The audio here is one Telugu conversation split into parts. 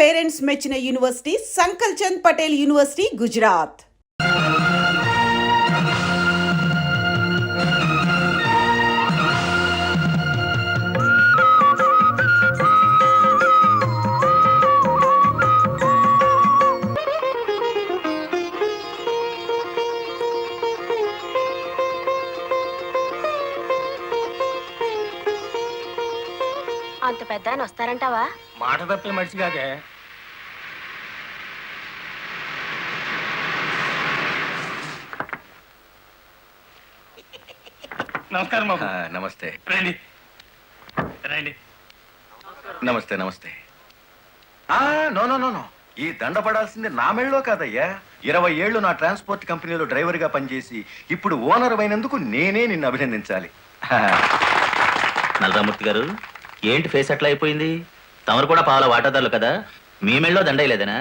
పేరెంట్స్ మెచ్చిన యూనివర్సిటీ సంకల్ చంద్ పటేల్ యూనివర్సిటీ, గుజరాత్. అంత పెద్ద ఆయన వస్తారంటావా? మాట తప్పే మనిషి కాదే. నమస్కారం బాబు. నమస్తే. రండి రండి. నమస్తే నమస్తే. నో నో నో నో, ఈ దండ పడాల్సింది నా మెళ్ళలో కాదయ్యా. 20 ఏళ్ళు నా ట్రాన్స్పోర్ట్ కంపెనీలో డ్రైవర్గా పనిచేసి ఇప్పుడు ఓనర్ అయినందుకు నేనే నిన్ను అభినందించాలి. నల్లరామూర్తి గారు, ఏంటి ఫేస్ అట్లా అయిపోయింది? తమరు కూడా పాల వాటాదారులు కదా, మీ మెళ్ళలో దండయలేదనా?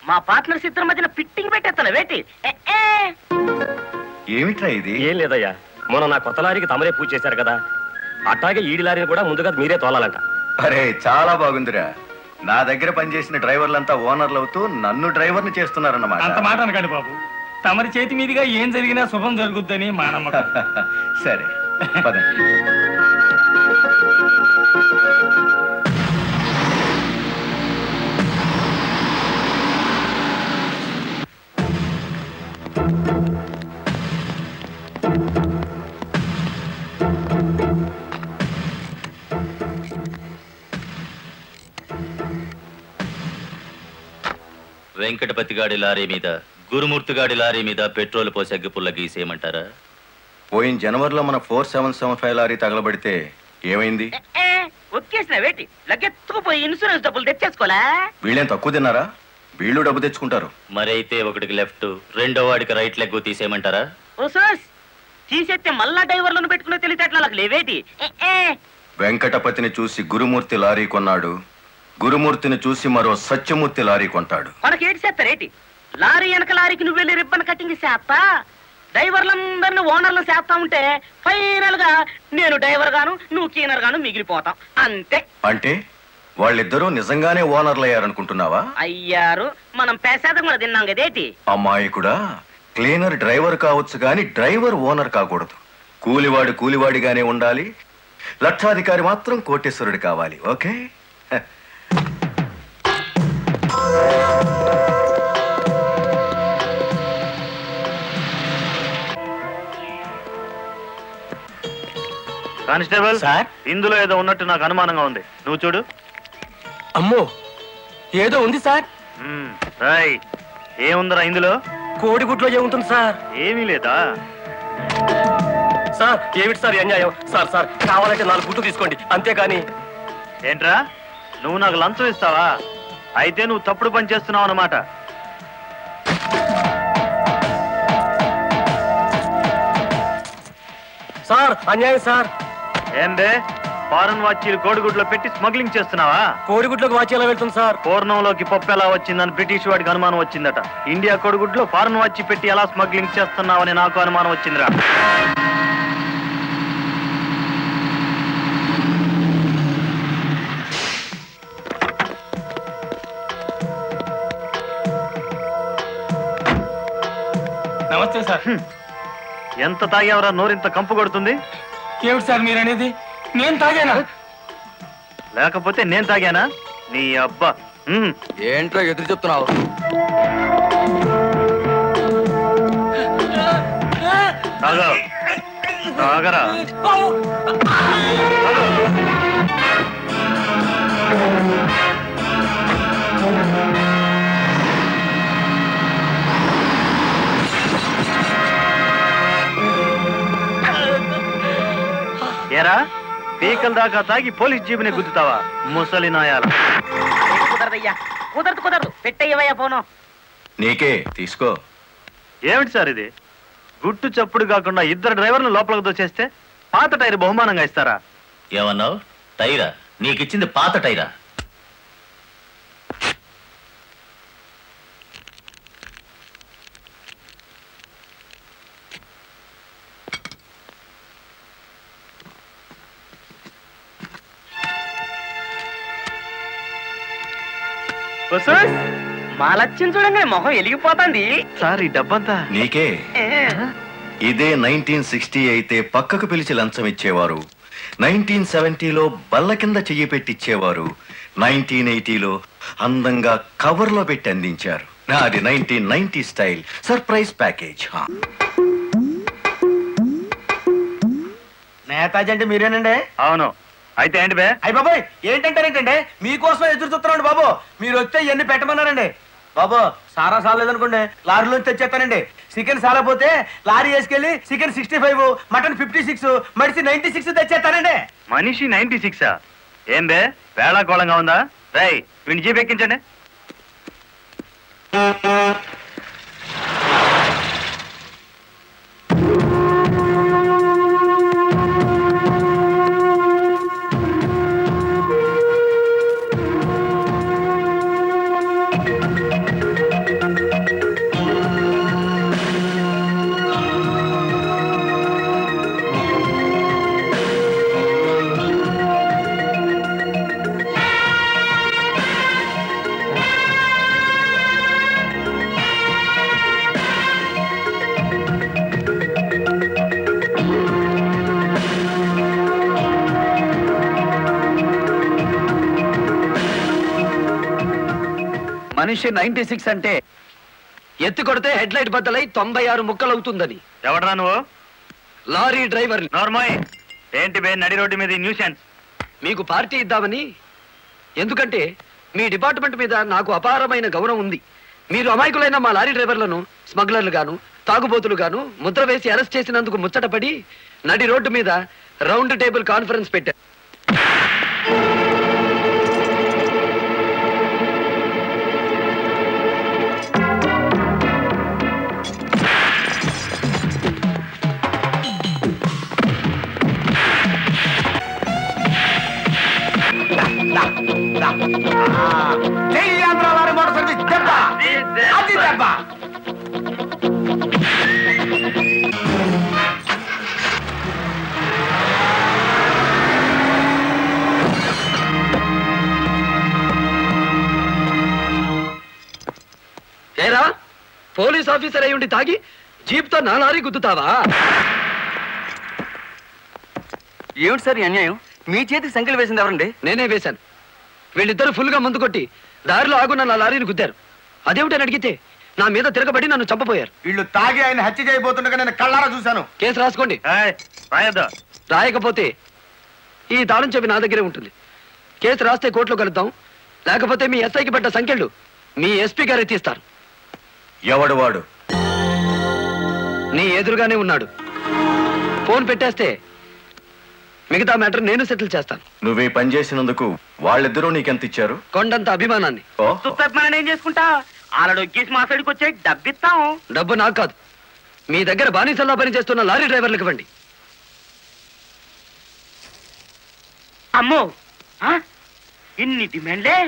మా పార్ట్నర్స్ ఇద్దరి మధ్యన ఫిట్టింగ్ పెట్టేస్తాను వేటి. ఏమిట్రా ఇది? ఏం లేదయ్యా, మొన్న నా కొత్త లారీకి తమరే పూజ చేశారు కదా, అట్లాగే ఈడి లారీని కూడా ముందుగా మీరే తోలాలంట. అరే చాలా బాగుందిరా. నా దగ్గర పనిచేసిన డ్రైవర్లంతా ఓనర్లు అవుతూ నన్ను డ్రైవర్ని చేస్తున్నారన్నమాట. అంత మాట అనకండి బాబు. తమరి చేతి మీదుగా ఏం జరిగినా శుభం జరుగుద్దని మా నమ్మకం. సరే పదండి. వెంకటపతి గాడి లారీ మీద, గురుమూర్తి గాడి లారీ మీద పెట్రోల్ పోసి అగ్గిపుల్ల గీసేయమంటారా? పోయిన జనవరిలో మన 4775 లారీ తగలబడితే ఏమైంది? ఒక్కేసిన వేటి లగ్గెత్తుకుపోయి ఇన్సూరెన్స్ డబ్బులు తెచ్చేసుకోలే. వీళ్ళేం తక్కువ తిన్నారా? వీళ్ళు డబ్బు తెచ్చుకుంటారు. మరైతే ఒకటికి లెఫ్ట్, రెండో వాడికి రైట్ లెగ్ తీసేయమంటారా? ఓ సోస్, తీసేస్తే మళ్ళా డ్రైవర్లను పెట్టుకునే తెలిసేట్లా లేవేటి. వెంకటపతిని చూసి గురుమూర్తి లారీ కొన్నాడు, గురుమూర్తిని చూసి మరో సత్యమూర్తి లారీ కొంటాడు. మనకి ఏటి చేస్తారేటి? లారీ వెనక లారీకి నువ్వు వెళ్ళి రిబ్బన్ కటింగ్ చేస్తా, డ్రైవర్లందరినీ ఓనర్లు చేస్తా ఉంటే ఫైనల్ గా నేను డ్రైవర్ గాను నువ్వు క్లీనర్ గాను మిగిలిపోతాం అంతే. అంటే వాళ్ళిద్దరూ నిజంగానే ఓనర్లు అయ్యారనుకుంటున్నావా? అయ్యారు, మనం పేసాదం కూడా తిన్నాం కదేటి. అమ్మాయి కూడా క్లీనర్ డ్రైవర్ కావచ్చు గాని డ్రైవర్ ఓనర్ కాకూడదు. కూలివాడు కూలివాడిగానే ఉండాలి, లక్షాధికారి మాత్రం కోటేశ్వరుడు కావాలి. ఓకే? కానిస్టేబుల్ సార్, ఇందులో ఏదో ఉన్నట్టు నాకు అనుమానంగా ఉంది, నువ్వు చూడు. అమ్మో, ఏదో ఉంది సార్. రైట్. ఏముందిరా ఇందులో? కోడిగుడ్లో ఏముంటుంది సార్? ఏమీ లేదా సార్? ఏమిటి సార్ అన్యాయం? సార్ సార్, కావాలంటే 4 గుడ్లు తీసుకోండి, అంతేకాని. ఏంట్రా, నువ్వు నాకు లంచం ఇస్తావా? అయితే నువ్వు తప్పుడు పని చేస్తున్నావు అన్నమాట. సార్ అన్యాయం సార్. ఏందే, ఫారెన్ వాచీలు కోడిగుడ్లో పెట్టి స్మగ్లింగ్ చేస్తున్నావా? కోడిగుడ్లోకి వాచ్ ఎలా వెళ్తుంది సార్? పూర్ణంలోకి పప్పు ఎలా వచ్చిందని బ్రిటిష్ వాడికి అనుమానం వచ్చిందట. ఇండియా కోడిగుడ్లో ఫారెన్ వాచ్ పెట్టి ఎలా స్మగ్లింగ్ చేస్తున్నావని నాకు అనుమానం వచ్చిందిరా. నమస్తే సార్. ఎంత తాగేవరా నోరింత కంపు కొడుతుంది? ఏమిటి సార్ మీరు అనేది? నేను తాగానా? లేకపోతే నేను తాగానా? నీ అబ్బా. ఏంట్రా ఎదురు చెప్తున్నావు? తాగా, తాగరా. ఏరా, పీకల దాకా తాగి పోలీస్ జీబుని గుద్దుతావా ముసలి నాయాల? కుదరదయ్యా, కుదరదు. పెట్టయ్యవయ్యా పోను. నీకే తీసుకో. ఏమిటి సార్ ఇది? గుట్టు చప్పుడు కాకుండా 2 డ్రైవర్లు లోపలికి దోచేస్తే పాత టైర్ బహుమానంగా ఇస్తారా? ఏమన్నావు? టైరా? నీకిచ్చింది పాత టైరా? మా లక్ష్యం చూడంగానే మొహం వెలిగిపోతుంది. సార్ ఈ డబ్బంతా నీకే. ఇదే 1960 అయితే పక్కకు పిలిచి లంచం ఇచ్చేవారు, 1970లో బల్ల కింద చెయ్యి పెట్టిచ్చేవారు, 1980లో అందంగా కవర్లో పెట్టి అందించారు. నాది 1990 స్టైల్ సర్ప్రైజ్ ప్యాకేజ్. నేతాజీ అంటే మీరేనండి? అవును. అయితే ఏంటి బే? అయ్య బాబోయ్, ఏంటంటారేంటండి? మీకోసం ఎదురు చూస్తున్నాండి బాబు. మీరు వస్తే ఇవన్నీ పెట్టమన్నారండి బాబు. సారా సాలేదనుకోండి, లారీలోంచి తెచ్చేస్తానండి. చికెన్ సాలపోతే లారీ వేసుకెళ్ళి చికెన్ 65, మటన్ 56, మడిసి 96 తెచ్చేస్తానండి. మనిషి 96? ఏం బే వేళాకోళంగా ఉందా? రై వీడిని జీప్ ఎక్కించండి. మనిషి 96 అంటే ఎత్తి కొడితే హెడ్ లైట్ బద్దలై 96 ముక్కలు అవుతుందని. ఎవడరా నువ్వు? Lorry driver. నార్మల్. ఏంటి బే నడి రోడ్డు మీద న్యూసెన్స్? మీకు పార్టీ ఇద్దామని. ఎందుకంటే మీ డిపార్ట్మెంట్ మీద నాకు అపారమైన గౌరవం ఉంది. మీరు అమాయకులైన మా లారీ డ్రైవర్లను స్మగ్లర్లు గాను, తాగుబోతులు గాను ముద్ర వేసి అరెస్ట్ చేసినందుకు ముచ్చటపడి నడి రోడ్డు మీద రౌండ్ టేబుల్ కాన్ఫరెన్స్ పెట్టారు. ఏరా, పోలీస్ ఆఫీసర్ అయి ఉండి తాగి జీప్తో నా లారీ గుద్దుతావా? ఏమిటి సార్ ఈ అన్యాయం? మీ చేతికి సంఖ్యలు వేసింది ఎవరండి? నేనే వేశాను. వీళ్ళిద్దరూ ఫుల్గా ముందు కొట్టి దారిలో ఆగున్న నా లారీని గుద్దారు. అదేమిటని అడిగితే నా మీద తిరగబడి నన్ను చంపపోయారు. వీళ్ళు తాగి ఆయన హత్య చేయబోతుండగా నేను కళ్ళారా చూశాను. కేసు రాసుకోండి. రాయద్దా? రాయకపోతే ఈ తాళం చెవి నా దగ్గరే ఉంటుంది. కేసు రాస్తే కోర్టులో కలుద్దాం, లేకపోతే మీ ఎస్ఐకి పడ్డ సంఖ్యలు మీ ఎస్పీ గారు ఎత్తిస్తారు. ఎవడు వాడు? నీ ఎదురుగానే ఉన్నాడు. ఫోన్ పెట్టేస్తే మిగతా మ్యాటర్ నేను సెటిల్ చేస్తాను. నువ్వే పని చేసినందుకు వాళ్ళిద్దరూ నీకెంత ఇచ్చారు? కొండంత అభిమానాన్ని. మనం ఏం చేసుకుంటా? ఆలడొగ్గేసి మా సైడ్కి వచ్చే డబ్బిస్తాం. డబ్బు నాకు కాదు, మీ దగ్గర బానిసల్లా పనిచేస్తున్న లారీ డ్రైవర్లకు ఇవ్వండి. అమ్మో, ఇన్ని డిమాండ్లే?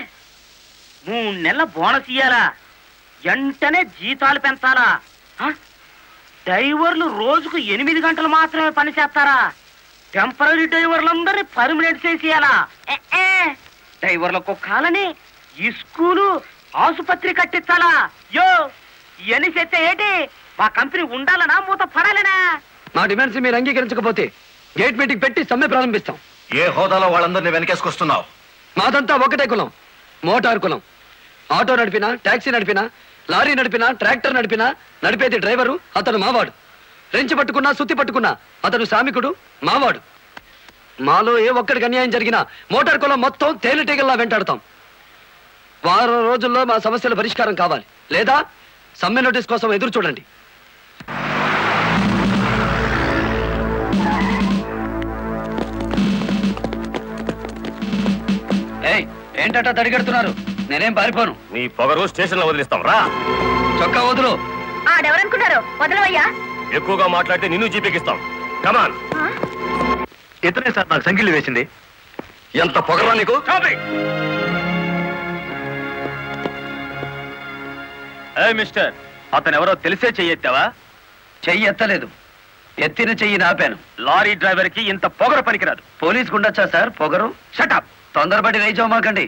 3 నెలల బోనస్ ఇయ్యాలా? వెంటనే జీతాలు పెంచాలా? డ్రైవర్లు రోజుకు 8 గంటలు మాత్రమే పని చేస్తారా? టెంపరీ డ్రైవర్లందరినీ పర్మనెంట్ చేసేయాలా? డ్రైవర్లకు కాలని ఈ స్కూలు ఆసుపత్రి కట్టించాలా? యో ఇవన్నీ చేస్తే ఏంటి? మా కంపెనీ ఉండాలనా మూత పడాలనా? మా డిమాండ్స్ మీరు అంగీకరించకపోతే గేట్ మీటింగ్ పెట్టి సమ్మె ప్రారంభిస్తాం. ఏ హోదాలో వాళ్ళందరినీ వెనకేసుకొస్తున్నావు? మాదంతా ఒకటే కులం, మోటార్ కులం. ఆటో నడిపినా, టాక్సీ నడిపినా, లారీ నడిపినా, ట్రాక్టర్ నడిపినా నడిపేది డ్రైవరు, అతను మావాడు. రెంచి పట్టుకున్నా, సుత్తి పట్టుకున్నా అతను శ్రామికుడు, మావాడు. మాలో ఏ ఒక్కడికి అన్యాయం జరిగినా మోటార్ కులం మొత్తం తేలిటీగల్లా వెంటాడతాం. వారం రోజుల్లో మా సమస్యల పరిష్కారం కావాలి, లేదా సమ్మె నోటీస్ కోసం ఎదురు చూడండి. ఏంటట తడిగడుతున్నారు? నేనేం పారిపోను. నీ పొగరు స్టేషన్ లో వదిలిస్తాం రా. చొక్కా వదులు. ఆడెవరనుకున్నారు? వదలవయ్యా. ఎక్కువగా మాట్లాడితే నిన్ను జీపెక్కిస్తాం. కమాన్. ఇతనే సార్ నాకు సంఖ్యలు వేసింది. ఎంత పొగరా నీకు? మిస్టర్, అతను ఎవరో తెలిసే చెయ్యెత్తావా? చెయ్యి ఎత్తలేదు, ఎత్తిన చెయ్యి నాపాను. లారీ డ్రైవర్ కి ఇంత పొగరు పనికిరాదు. పోలీస్ గుండొచ్చా సార్ పొగరు? షటప్. తొందరపడి రైచోమాకండి.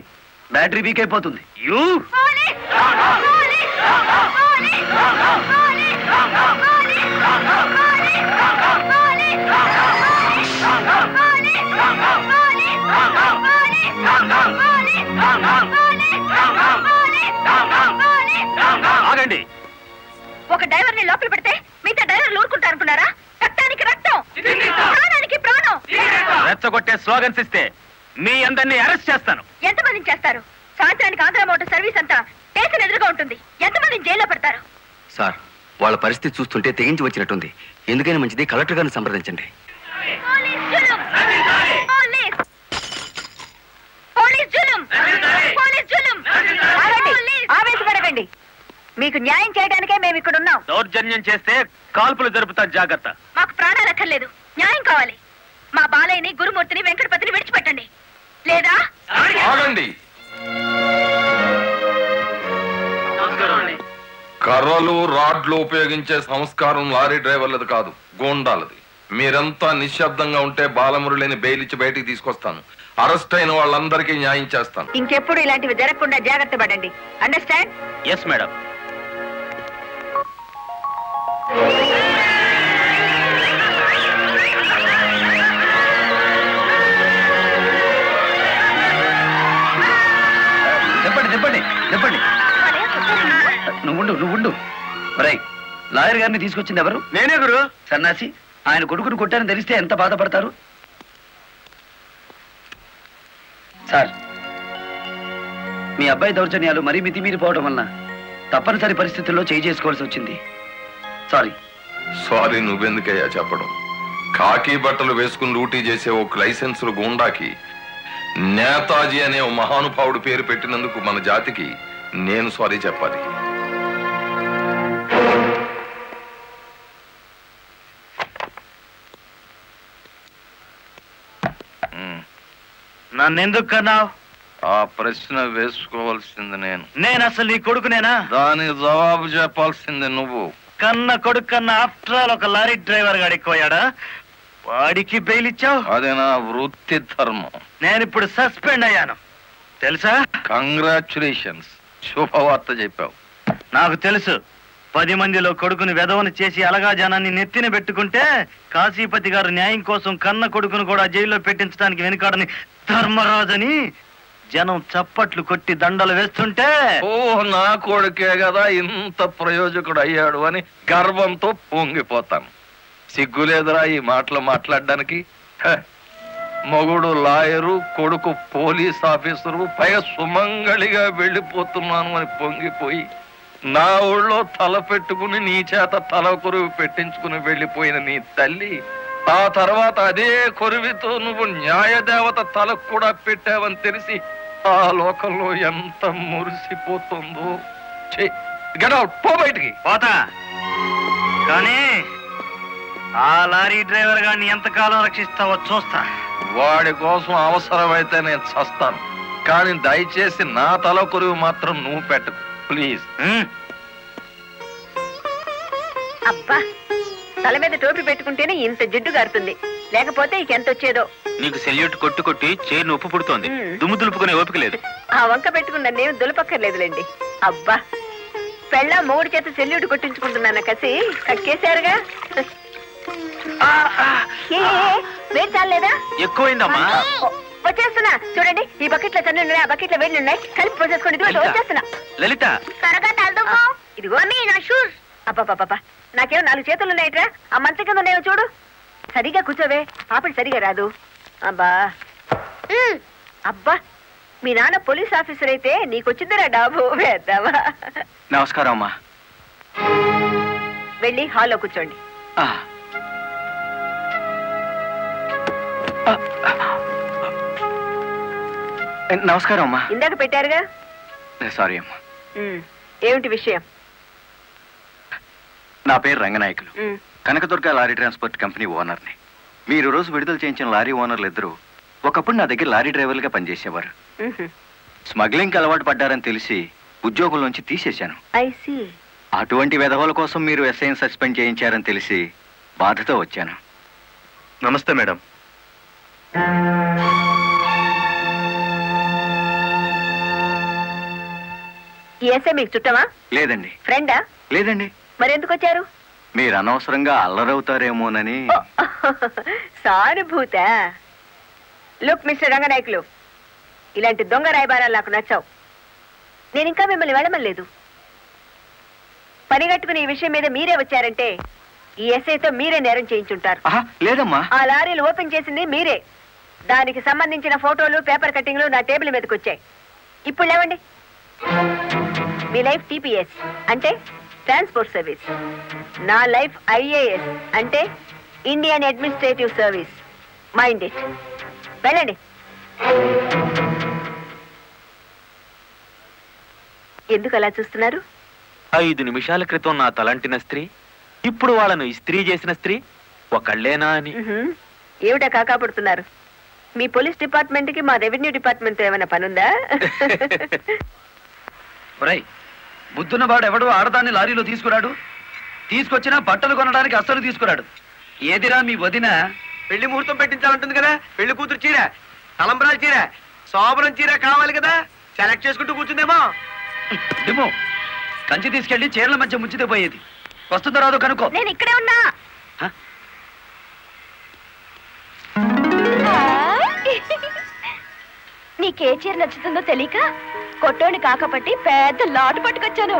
బ్యాటరీ వీక్ అయిపోతుంది. యూ ఆగండి. ఒక డ్రైవర్ ని లోపల పెడితే మిగతా డ్రైవర్లు ఊరుకుంటారు అనుకున్నారా? రక్తానికి రక్తం, ప్రాణానికి ప్రాణం. రెచ్చగొట్టే స్లోగన్స్ ఇస్తే మీ అందరినీ అరెస్ట్ చేస్తాను. ఎంతమందిని చేస్తారు? సాయంత్రానికి ఆంధ్ర మోటార్ సర్వీస్ అంతా స్టేషన్ ఎదురుగా ఉంటుంది. ఎంతమందిని జైల్లో పెడతారు? సార్, వాళ్ళ పరిస్థితి చూస్తుంటే తెగించి వచ్చినట్టుంది. ఎందుకైనా మంచిది కలెక్టర్ గారిని సంప్రదించండి. పోలీస్ జులుం! పోలీస్! పోలీస్ జులుం! పోలీస్ జులుం! ఆగండి, ఆవేశపడకండి. మీకు న్యాయం చేయడానికే మేము ఇక్కడ ఉన్నాం. దౌర్జన్యం చేస్తే కాల్పులు జరుపుతారు, జాగ్రత్త. మాకు ప్రాణాలు అక్కర్లేదు, న్యాయం కావాలి. మా బాలయ్యని, గురుమూర్తిని, వెంకటపతిని విడిచిపెట్టండి. లేదా ఆగండి. కర్రలు రాడ్లు ఉపయోగించే సంస్కారం లారీ డ్రైవర్లది కాదు, గోండాలది. మీరంతా నిశ్శబ్దంగా ఉంటే బాలమురళిని బెయిలిచ్చి బయటికి తీసుకొస్తాను. అరెస్ట్ అయిన వాళ్ళందరికీ న్యాయం చేస్తాను. ఇంకెప్పుడు ఇలాంటివి జరగకుండా జాగ్రత్త పడండి. అండర్స్టాండ్? Yes madam. చెప్పండి చెప్పండి చెప్పండి. నువ్వుండు. రై, లాయర్ గారిని తీసుకొచ్చింది ఎవరు? నేనే గురు. సన్నాసి, ఆయన కొడుకును కొట్టారని తెలిస్తే ఎంత బాధపడతారు? సార్, మీ అబ్బాయి దౌర్జన్యాలు మరీ మితిమీరిపోవడం వలన తప్పనిసరి పరిస్థితుల్లో చేయి చేసుకోవాల్సి వచ్చింది. సారీ. సారీ నువ్వెందుకయ్యా చెప్పడం? కాకి బట్టలు వేసుకుని డ్యూటీ చేసే ఒక లైసెన్సులు గూండాకి నేతాజీ అనే ఓ మహానుభావుడు పేరు పెట్టినందుకు మన జాతికి నేను సారీ చెప్పాలి. నన్నెందుకు కన్నావు? ఆ ప్రశ్న వేసుకోవాల్సింది నేను అసలు నీ కొడుకునేనా? దానికి జవాబు చెప్పాల్సింది నువ్వు. కన్న కొడుకు కన్నా ఆఫ్టర్ ఆల్ ఒక లారీ డ్రైవర్ గాడు ఎక్కువయ్యాడా? వాడికి బెయిల్ ఇచ్చావు. అది నా వృత్తి ధర్మం. నేను ఇప్పుడు సస్పెండ్ అయ్యాను తెలుసా? కంగ్రాచులేషన్స్, శుభవార్త చెప్పావు. నాకు తెలుసు. 10 మందిలో కొడుకుని వెధవని చేసి అలగా జనాన్ని నెత్తిన పెట్టుకుంటే కాశీపతి గారు న్యాయం కోసం కన్న కొడుకును కూడా జైల్లో పెట్టించడానికి వెనుకాడని ధర్మరాజని జనం చప్పట్లు కొట్టి దండలు వేస్తుంటే, ఓ నా కొడుకే కదా ఇంత ప్రయోజకుడు అయ్యాడు అని గర్వంతో పొంగిపోతాను. సిగ్గులేదురా ఈ మాటలు మాట్లాడడానికి? మొగుడు లాయరు, కొడుకు పోలీస్ ఆఫీసరు, పైగా సుమంగళిగా వెళ్ళిపోతున్నాను అని పొంగిపోయి నా ఊళ్ళో తల పెట్టుకుని నీ చేత తల కొరువు పెట్టించుకుని వెళ్ళిపోయిన నీ తల్లి ఆ తర్వాత అదే కొరువితో నువ్వు న్యాయదేవత తలకు కూడా పెట్టావని తెలిసి ఆ లోకంలో ఎంత మురిసిపోతుందో. గెట్ అవుట్, పో బయటికి. పోతా. కానీ ఆ లారీ డ్రైవర్ గారిని ఎంతకాలం రక్షిస్తావో చూస్తా. వాడి కోసం అవసరమైతే నేను చస్తాను, కానీ దయచేసి నా తల కొరువు మాత్రం నువ్వు పెట్టకు ప్లీజ్. అబ్బా, తల మీద టోపీ పెట్టుకుంటేనే ఇంత జిడ్డు గారుతుంది, లేకపోతే ఇకెంత వచ్చేదో. నీకు సెల్యూట్ కొట్టు కొట్టి చేరు ఉప్పు పుడుతోంది. దుమ్ము దులుపుకునే ఓపిక లేదు. ఆ వంక పెట్టుకున్న నేను దులపక్కర్లేదులేండి. అబ్బా, పెళ్ళ మూడు చేత సెల్యూట్ కొట్టించుకుంటున్నాను కసి కక్కేశారుగా. వేడి చాలేదా? ఎక్కువైందమ్మా. వచ్చేస్తున్నా చూడండి. ఈ బకెట్లో తన్ను ఉన్నాయి, ఆ బకెట్లో వేడి ఉన్నాయి, కలిపి పోసేసుకోండి. ఇదిగో వచ్చేస్తున్నా. లలిత, త్వరగా తలదుకో. ఇదిగో నా షూస్. అబ్బాబాబా, నాకేమో 4 చేతులు ఉన్నాయిట్రా. ఆ మంచం కింద ఉన్నాయో చూడు. సరిగా కూర్చోవే, పాపడి సరిగా రాదు. అబ్బా అబ్బా, మీ నాన్న పోలీస్ ఆఫీసర్ అయితే నీకొచ్చిందిరా డాబు. వేద్దావా? నమస్కారం అమ్మా. వెళ్ళి హాల్లో కూర్చోండి. నమస్కారం అమ్మా. ఇందాక పెట్టారుగా. సారీ అమ్మా. ఏమిటి విషయం? నా పేరు రంగనాయకులు, ఉమ్, కనకదుర్గ లారీ ట్రాన్స్పోర్ట్ కంపెనీ ఓనర్ని. మీరు రోజు విడుదల చేయించిన లారీ ఓనర్లు ఇద్దరు ఒకప్పుడు నా దగ్గర లారీ డ్రైవర్లుగా పనిచేసేవారు. ఉహు. స్మగ్లింగ్కి అలవాటు పడ్డారని తెలిసి ఉద్యోగం నుంచి తీసేశాను. I see. అటువంటి విధవల కోసం మీరు ఎస్ఐని సస్పెండ్ చేయించారని తెలిసి బాధతో వచ్చాను. నమస్తే మేడం. ఈ ఎస్ఐ మీకు చుట్టమా? లేదండి. ఫ్రెండా? లేదండి. మరెందుకు వచ్చారు? మీరు అనవసరంగా అల్లరవుతారేమోనని. సానుభూత. లుక్ మిస్టర్ రంగనాయకులు, ఇలాంటి దొంగ రాయబారాలు నాకు నచ్చావు. నేను ఇంకా మిమ్మల్ని వెళ్ళమలేదు. పనిగట్టుకుని ఈ విషయం మీద మీరే వచ్చారంటే ఈ ఎస్ఐతో మీరే నేరం చేయించుంటారు. లేదమ్మా. ఆ లారీలు ఓపెన్ చేసింది మీరే. దానికి సంబంధించిన ఫోటోలు, పేపర్ కట్టింగ్లు నా టేబుల్ మీదకి వచ్చాయి. ఇప్పుడు లేవండి. మీ లైఫ్ టీపీఎస్ అంటే ట్రాన్స్పోర్ట్ సర్వీస్, నా లైఫ్ ఐఏఎస్ అంటే Indian administrative service. Mind it. వెళ్ళండి. ఎందుకు అలా చూస్తున్నారు? 5 నిమిషాల క్రితం నా తలంటిన స్త్రీ ఇప్పుడు వాళ్ళను ఇస్త్రీ చేసిన స్త్రీ ఒకళ్ళేనా అని. ఏమిటా కాకాపడుతున్నారు? మీ పోలీస్ డిపార్ట్మెంట్ కి మా రెవెన్యూ డిపార్ట్మెంట్ ఏమైనా పనుందా? ఒరేయ్, బుద్ధున్నవాడు ఎవడు ఆడదాన్ని లారీలో తీసుకురాడు. తీసుకొచ్చినా బట్టలు కొనడానికి అస్సలు తీసుకురాడు. ఏదిరా మీ వదిన? పెళ్లి ముహూర్తం పెట్టించాలంటుంది కదా. పెళ్లి కూతురు చీర, తలంబ్రాల చీర, శోభనం చీర కావాలి కదా. సెలెక్ట్ చేసుకుంటూ కూర్చుందేమో. డిమో, కంచి తీసుకెళ్లి చీరల మధ్య ముంచితే పోయేది. వస్తుందో రాదో కనుక్కో. నేను ఇక్కడే ఉన్నా. హ? నీకే చీర నచ్చుతుందో తెలియక కొట్టోని కాకపట్టి పెద్ద లాటు పట్టుకొచ్చాను.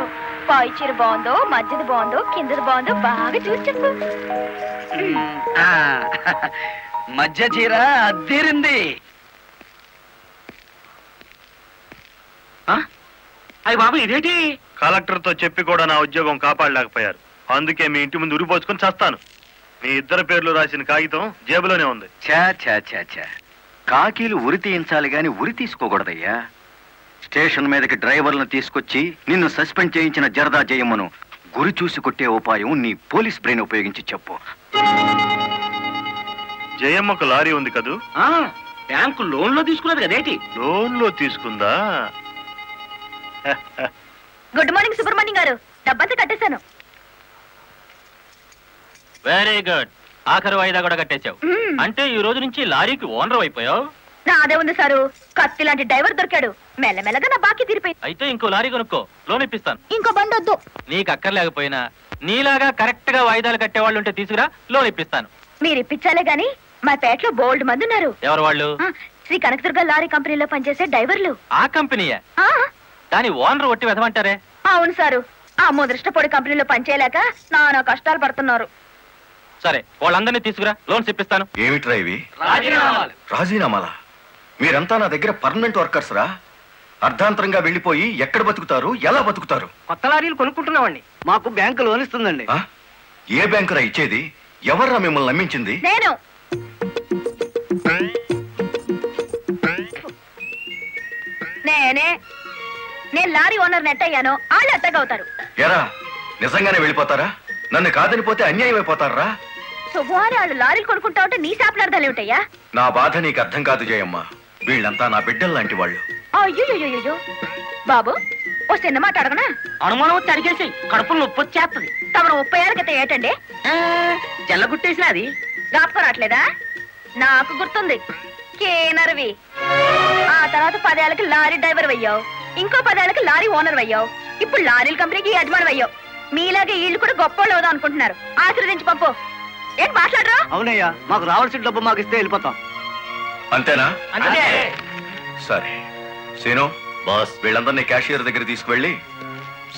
పై చీర బాగుందో, మధ్యది బాగుందో, కిందది బాగుందో బాగా చూసి చెప్పు. ఆ, మధ్య చీర అద్దీరింది. అయ్యి బాబు, ఇదేంటి? కలెక్టర్ తో చెప్పి కూడా నా ఉద్యోగం కాపాడలేకపోయారు. అందుకే మీ ఇంటి ముందు ఉరిపోసుకొని చేస్తాను. మీ ఇద్దరు పేర్లు రాసిన కాగితం జేబులోనే ఉంది. ఛా ఛా ఛా ఛా. కాకీలు ఉరి తీయించాలి గాని ఉరి తీసుకోకూడదయ్యా. స్టేషన్ మీదకి డ్రైవర్లను తీసుకొచ్చి నిన్ను సస్పెండ్ చేయించిన జరదా జయమ్మను గురి చూసి కొట్టే ఉపాయం నీ పోలీస్ బ్రెయిన్ ఉపయోగించి చెప్పు. జయమ్మకు లారీ ఉంది కదూ? బ్యాంకు లోన్ లో తీసుకున్నది కదేంటి? లోన్ లో తీసుకుందా? గుడ్ మార్నింగ్ సుబ్రహ్మణ్యం గారు. డబ్బంతా కట్టేశాను. Very good. ఆఖరి వాయిదా కూడా కట్టేశావు. అంటే ఈ రోజు నుంచి లారీకి ఓనర్ అయిపోయావు. నాదే ఉంది సారు. కత్తి లాంటి డ్రైవర్ దొరికాడు. మెల్లమెల్లగా నా బాకీ తీరిపోయింది. అయితే ఇంకో లారీ కొనుక్కో, లోన్ ఇప్పిస్తాను. ఇంకో బండి వద్దు. నీకు అక్కర్లేకపోయినా నీలాగా కరెక్ట్ గా వాయిదాలు కట్టేవాళ్ళు ఉంటే తీసుకురా, లోన్ ఇప్పిస్తాను. మీరు ఇప్పించాలే గాని మా పేటలో బోల్డ్ మంది ఉన్నారు. ఎవరు వాళ్ళు? శ్రీ కనకదుర్గ లారీ కంపెనీలో పనిచేసే డ్రైవర్లు. ఆ కంపెనీయా? ఆ, దాని ఓనర్ ఒట్టి వెదమంటారే. అవును సారు. ఆ ముదృష్టపొడి కంపెనీలో పనిచేయలేక నానా కష్టాలు పడుతున్నారు. సరే, వాళ్ళందరినీ తీసుకురా, లోన్స్ ఇప్పిస్తాను. ఏమిట్రా ఇవి? రాజీనామాలా? మీరంతా నా దగ్గర పర్మనెంట్ వర్కర్స్ రా. అర్ధాంతరంగా వెళ్ళిపోయి ఎక్కడ బతుకుతారు, ఎలా బతుకుతారు? కొత్త లారీలు కొనుక్కుంటున్నామండి. మాకు బ్యాంకు లోన్ ఇస్తుందండి. ఆ? ఏ బ్యాంకురా ఇచ్చేది? ఎవర్రా మిమ్మల్ని నమ్మించింది? నేను నేనే నేను లారీ ఓనర్ నెట్ అయ్యాను. వాళ్ళు ఎత్తగవుతారు. ఎరా, నిజంగానే వెళ్ళిపోతారా? నన్ను కాదని పోతే అన్యాయం అయిపోతారా? శుభవారి వాళ్ళు లారీలు కొనుక్కుంటా ఉంటే నీ శాపలార్థాలు ఏమిటయ్యా? నా బాధ నీకు అర్థం కాదు జయమ్మ. వీళ్ళంతా నా బిడ్డలు లాంటి వాళ్ళు. అయ్యో బాబు, ఓ చిన్న మాట అడగనా? అనుమానం వచ్చి అడిగేసి కడుపులో నొప్పి వచ్చేస్తుంది. తమను 30 ఏళ్ళ క్రితం ఏటండి జల్లగుట్టేసిన అది జ్ఞాపకం రావట్లేదా? నాకు గుర్తుంది. కేనర్వి. ఆ తర్వాత 10 ఏళ్ళకి లారీ డ్రైవర్ అయ్యావు. ఇంకో 10 ఏళ్ళకి లారీ ఓనర్ అయ్యావు. ఇప్పుడు లారీల కంపెనీకి యజమాని అయ్యావు. మీలాగే వీళ్ళు కూడా గొప్ప అవుదాం అనుకుంటున్నారు. ఆశీర్వదించి పంపు. ఏంటి మాట్లాడరా? అవునయ్యా, మాకు రావాల్సిన డబ్బు మాకు ఇస్తే వెళ్ళిపోతాం. అంతేనా? అంతే. సరే సీను, బాస్, వీళ్ళందరినీ క్యాషియర్ దగ్గర తీసుకువెళ్ళి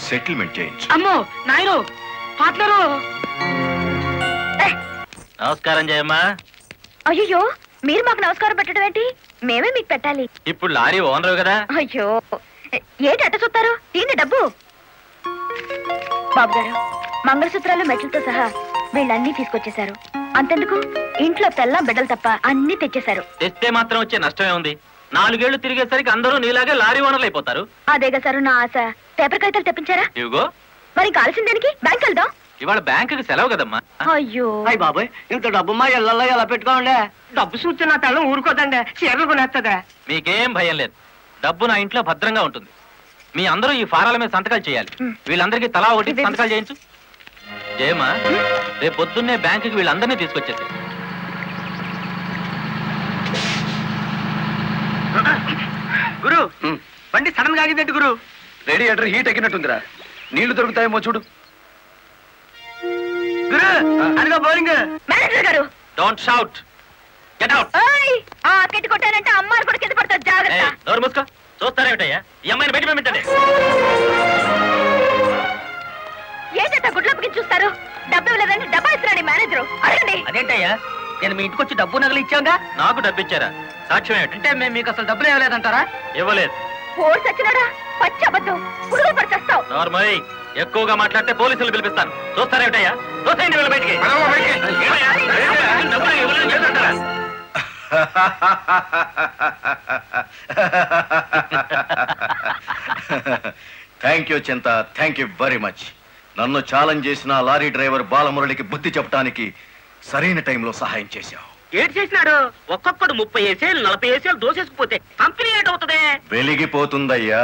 సెటిల్మెంట్ చేయించు. అమ్మో నాయను, పార్ట్నరు. నమస్కారం జయమ్మా. అయ్యో, మీరు మాకు నమస్కారం పెట్టడం ఏంటి? మేమే మీకు పెట్టాలి. ఇప్పుడు లారీ ఓనర్ కదా. అయ్యో, ఏంటి అట్ట చూస్తారు? తీయండి డబ్బు. బాబు గారు, మంగళసూత్రాలు మెట్లతో సహా వీళ్ళన్నీ తీసుకొచ్చేశారు. అంతెందుకు, ఇంట్లో తెల్లం బిడ్డలు తప్ప అన్ని తెచ్చేశారు. తెస్తే మాత్రం వచ్చే నష్టమే ఉంది. 4 ఏళ్లు తిరిగేసరికి అందరూ నీలాగే లారీ ఓనర్లు అయిపోతారు. అదేగా సారు నా ఆశ. పేపర్ కాగితాలు తెప్పించారా? ఇవిగో. మరి కాల్సిన దానికి బ్యాంక్ వెళ్దాం. ఇవాళ బ్యాంకుకి సెలవు కదమ్మా. అయ్యో, అయ్యి బాబాయ్, ఇంత డబ్బు మా ఇళ్ళల్లో ఎలా పెట్టుకోండి? డబ్బు చూస్తే నా తెల్లం ఊరుకోదండి. చీరలు కొనేస్తుందా? మీకేం భయం లేదు. డబ్బు నా ఇంట్లో భద్రంగా ఉంటుంది. మీ అందరూ ఈ ఫారాల మీద సంతకాలు చేయాలి. వీళ్ళందరికీ తలా ఒకటి సంతకాలు చేయించు. జయమ్మా, రేపు పొద్దున్నే బ్యాంకుకి వీళ్ళందరినీ తీసుకొచ్చేసి. గురు, బండి సడన్ గా ఆగిందండి గురు. Radiator heat ఎక్కినట్టుందిరా. నీళ్లు దొరుకుతాయేమో చూడు. అదిగో బౌలింగ్. మేనేజర్ గారు డోంట్ షౌట్, గెట్ అవుట్. ఓయ్ ఆ కెట్టి కొట్టానంటే అమ్మాయి కూడా కింద పడతారు, జాగ్రత్త. నోరు మూసుకో. చూస్తారేమిటయ్యా, ఈ అమ్మాయిని బయట పంపించండి. ఏంటంటే గుడ్లప్పకి చూస్తారు? డబ్బు ఇవ్వలేదని డబ్బా ఇస్తున్నాడు మేనేజర్. అడగండి. అదేంటయ్యా, నేను మీ ఇంటికి వచ్చి డబ్బు నగలు ఇచ్చాగా. నాకు డబ్బు ఇచ్చారా? సాక్ష్యం ఏమిటి? అంటే మేము మీకు అసలు డబ్బులు ఇవ్వలేదంటారా? ఇవ్వలేదు. ఫోర్స్ వచ్చినాడా? పచ్చి అబద్ధం. పురుగులు పడిచేస్తావు. నార్మల్ ఎక్కువగా మాట్లాడితే పోలీసులు పిలిపిస్తాను. చూస్తారేమిటయ్యా? చూసేయండి వీళ్ళ బయటికి. ఏమయ్యా? డబ్బులు ఇవ్వలేదు చేస్తుంటారా? థ్యాంక్ యూ చింత, థ్యాంక్ యూ వెరీ మచ్. నన్ను ఛాలెంజ్ చేసిన లారీ డ్రైవర్ బాలమురళికి బుద్ధి చెప్పడానికి సరైన టైంలో సహాయం చేశావు. ఏడు చేసినాడు? ఒక్కొక్కడు 30 ఏసేలు 40 ఏసేలు దోసేసుకుపోతే కంపెనీ ఏటవుతుంది? వెలిగిపోతుందయ్యా.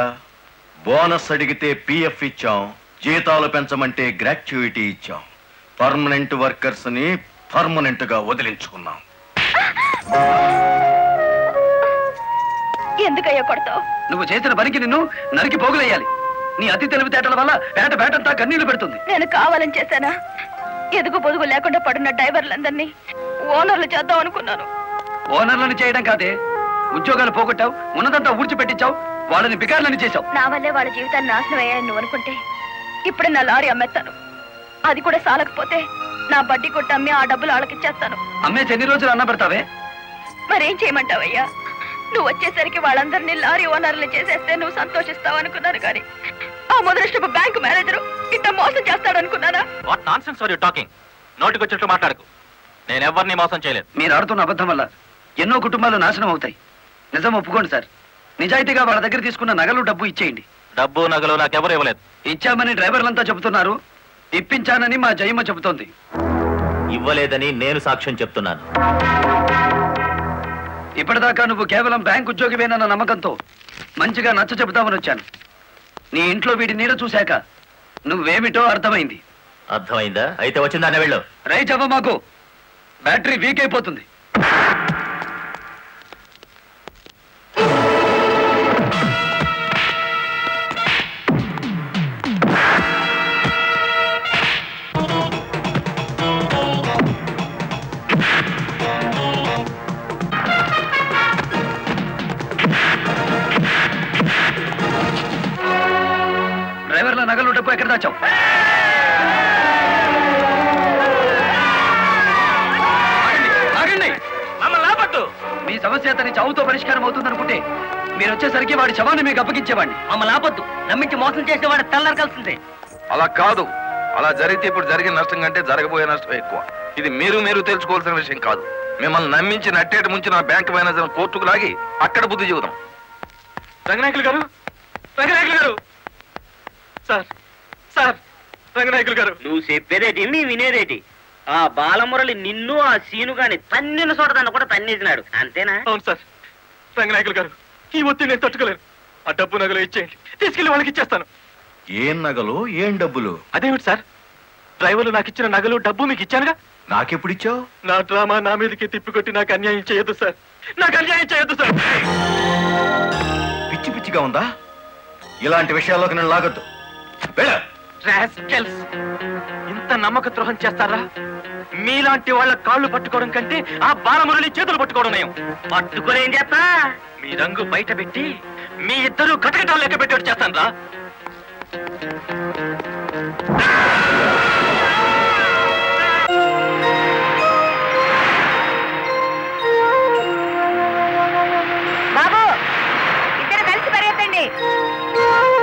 బోనస్ అడిగితే పిఎఫ్ ఇచ్చాం, జీతాలు పెంచమంటే గ్రాట్యుయిటీ ఇచ్చాం. పర్మనెంట్ వర్కర్స్ ని పర్మనెంట్ గా వదిలించుకున్నాం. ఎందుకయ్యా కొడతావు? నువ్వు చేసిన పనికి నిన్ను నరికి పోగులేయాలి. నీ అతి తెలివితేటల వల్ల బేటంతా కన్నీళ్లు పెడుతుంది. నేను కావాలని చేశానా? ఎదుగు పొదుగు లేకుండా పడున్న డ్రైవర్లందరినీ ఓనర్లు చేద్దాం అనుకున్నాను. ఓనర్లను చేయడం కాదే, ఉద్యోగాలు పోగొట్టావు, ఉన్నదంతా ఊడ్చిపెట్టించావు, వాళ్ళని బికార్లని చేశావు. నా వల్లే వాళ్ళ జీవితాన్ని నాశనం అయ్యాయని నువ్వు అనుకుంటే ఇప్పుడే నా లారీ అమ్మేస్తాను. అది కూడా సాలకపోతే నా బడ్డీ కొట్టి అమ్మి ఆ డబ్బులు వాళ్ళకిచ్చేస్తాను. అమ్మేసి ఎన్ని రోజులు అన్న పెడతావే? మరేం చేయమంటావయ్యా? నువ్వు వచ్చేసరికి వాళ్ళందరినీ లారీ ఓనర్లు చేసేస్తే నువ్వు సంతోషిస్తావు అనుకున్నాను, కానీ ఆ మొదలష్టపు బ్యాంకు మేనేజరు ఇంత మోసం చేస్తాడు అనుకున్నానా? What nonsense are you talking? నోటికొచ్చినట్లు మాట్లాడకు. నేను ఎవరిని మోసం చేయలేదు. మీరు ఆడుతున్న అబద్ధం వల్ల ఎన్నో కుటుంబాలు నాశనం అవుతాయి. నిజం ఒప్పుకోండి సార్. నిజాయితీగా వాళ్ళ దగ్గర తీసుకున్న నగలు డబ్బు ఇచ్చేయండి. డబ్బు నగలు నాకెవరు ఇవ్వలేదు. ఇచ్చామని డ్రైవర్లంతా చెబుతున్నారు, ఇప్పించానని మా జయమ్మ చెబుతోంది. ఇవ్వలేదని నేను సాక్ష్యం చెప్తున్నాను. ఇప్పటిదాకా నువ్వు కేవలం బ్యాంక్ ఉద్యోగివేనన్న నమ్మకంతో మంచిగా నచ్చ చెబుతామని వచ్చాను. నీ ఇంట్లో వీడి నీడ చూశాక నువ్వేమిటో అర్థమైంది. అర్థమైందా? అయితే వచ్చిందానే వెళ్ళు. రైట్ అవ్వ, మాకు బ్యాటరీ వీక్ అయిపోతుంది. డ్రైవర్ల నగలు డబ్బు ఎక్కడ దాచావు? ఆగండి. మమ్మల్ని ఆపొద్దు. మీ సమస్య అతని చావుతో పరిష్కారం అవుతుందనుకుంటే మీరు వచ్చేసరికి వాడి శవాన్ని మీకు అప్పగించేవాడిని. మమ్మల్ని ఆపొద్దు. నమ్మించి మోసం చేసేవాడు తెల్లారకాల్సిందే. అలా కాదు. అలా జరిగితే ఇప్పుడు జరిగిన నష్టం కంటే జరగబోయే నష్టం ఎక్కువ. ఇది మీరు తెలుసుకోవాల్సిన విషయం కాదు. మిమ్మల్ని నమ్మించి నట్టేట ముంచి నా బ్యాంక్ మేనేజర్ కోర్టుకు లాగి అక్కడ బుద్ధి చెబుదాం. రంగనాయకులు గారు, రంగనాయకులు గారు, సార్ సార్, రంగనాయకులు గారు. నువ్వు చెప్పేదేటి నీ వినేదేటి? ఆ బాలమురళి నిన్ను ఆ సీను గాని తన్నిన చోటదాన్ని కూడా తన్నేసినాడు, అంతేనా? అవును సార్. రంగనాయకులు గారు, ఈ ఒత్తిడి నేను తట్టుకోలేను. ఆ డబ్బు నగలు ఇచ్చేయండి, తీసుకెళ్లి వాళ్ళకి ఇచ్చేస్తాను. ఏం నగలు, ఏం డబ్బులు? అదేమిటి సార్, డ్రైవర్లు నాకు ఇచ్చిన నగలు డబ్బు మీకు ఇచ్చానుగా. నాకెప్పుడు ఇచ్చావు? నా డ్రామా నా మీదకి తిప్పికొట్టి నాకు అన్యాయం చేయొద్దు సార్, నాకు అన్యాయం చేయొద్దు సార్. పిచ్చి పిచ్చిగా ఉందా? ఇలాంటి విషయాల్లోకి నేను లాగొద్దు. వెళ్ళ. రాస్కెల్స్, ఇంత నమ్మక ద్రోహం చేస్తారా? మీలాంటి వాళ్ళ కాళ్ళు పట్టుకోవడం కంటే ఆ బాలమురళి చేతులు పట్టుకోవడం నయం. పట్టుకొని ఏం చేస్తా? మీ రంగు బయట పెట్టి మీ ఇద్దరు కటకటాలు లెక్క పెట్టేట్టు చేస్తాను రా. బాబు, ఇద్దరు కలిసి పరిగెత్తండి. బాబు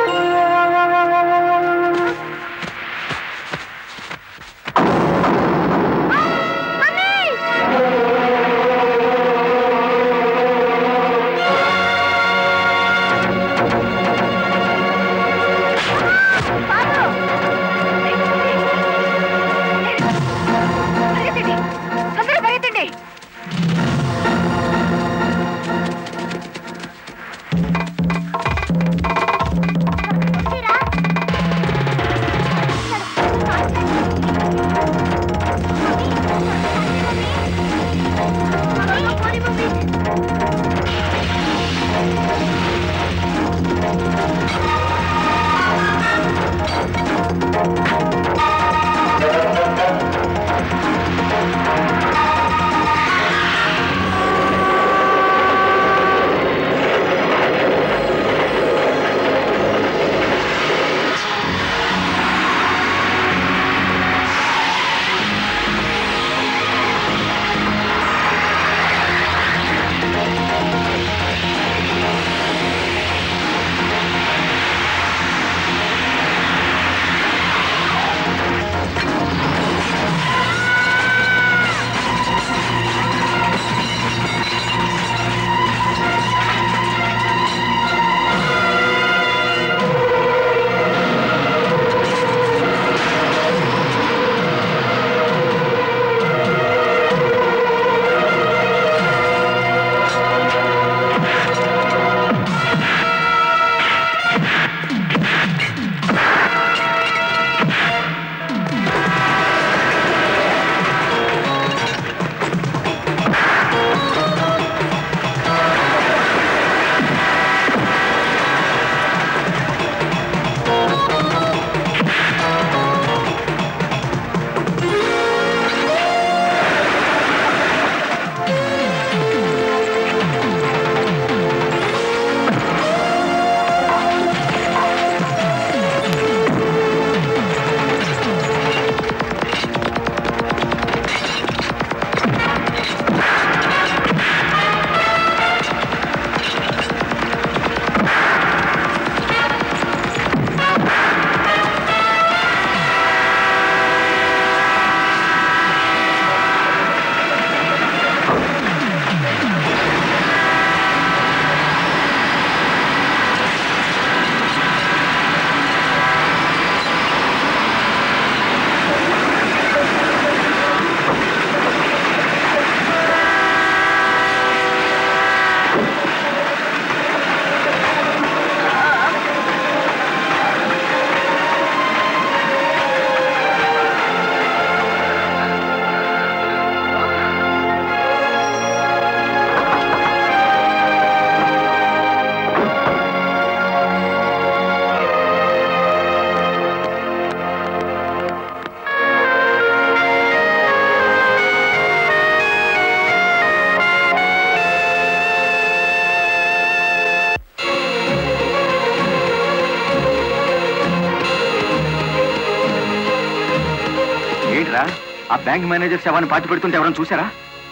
ఆ బ్యాంక్ మేనేజర్ శవాన్ని పాతి పెడుతుంటే ఎవరైనా చూసారా?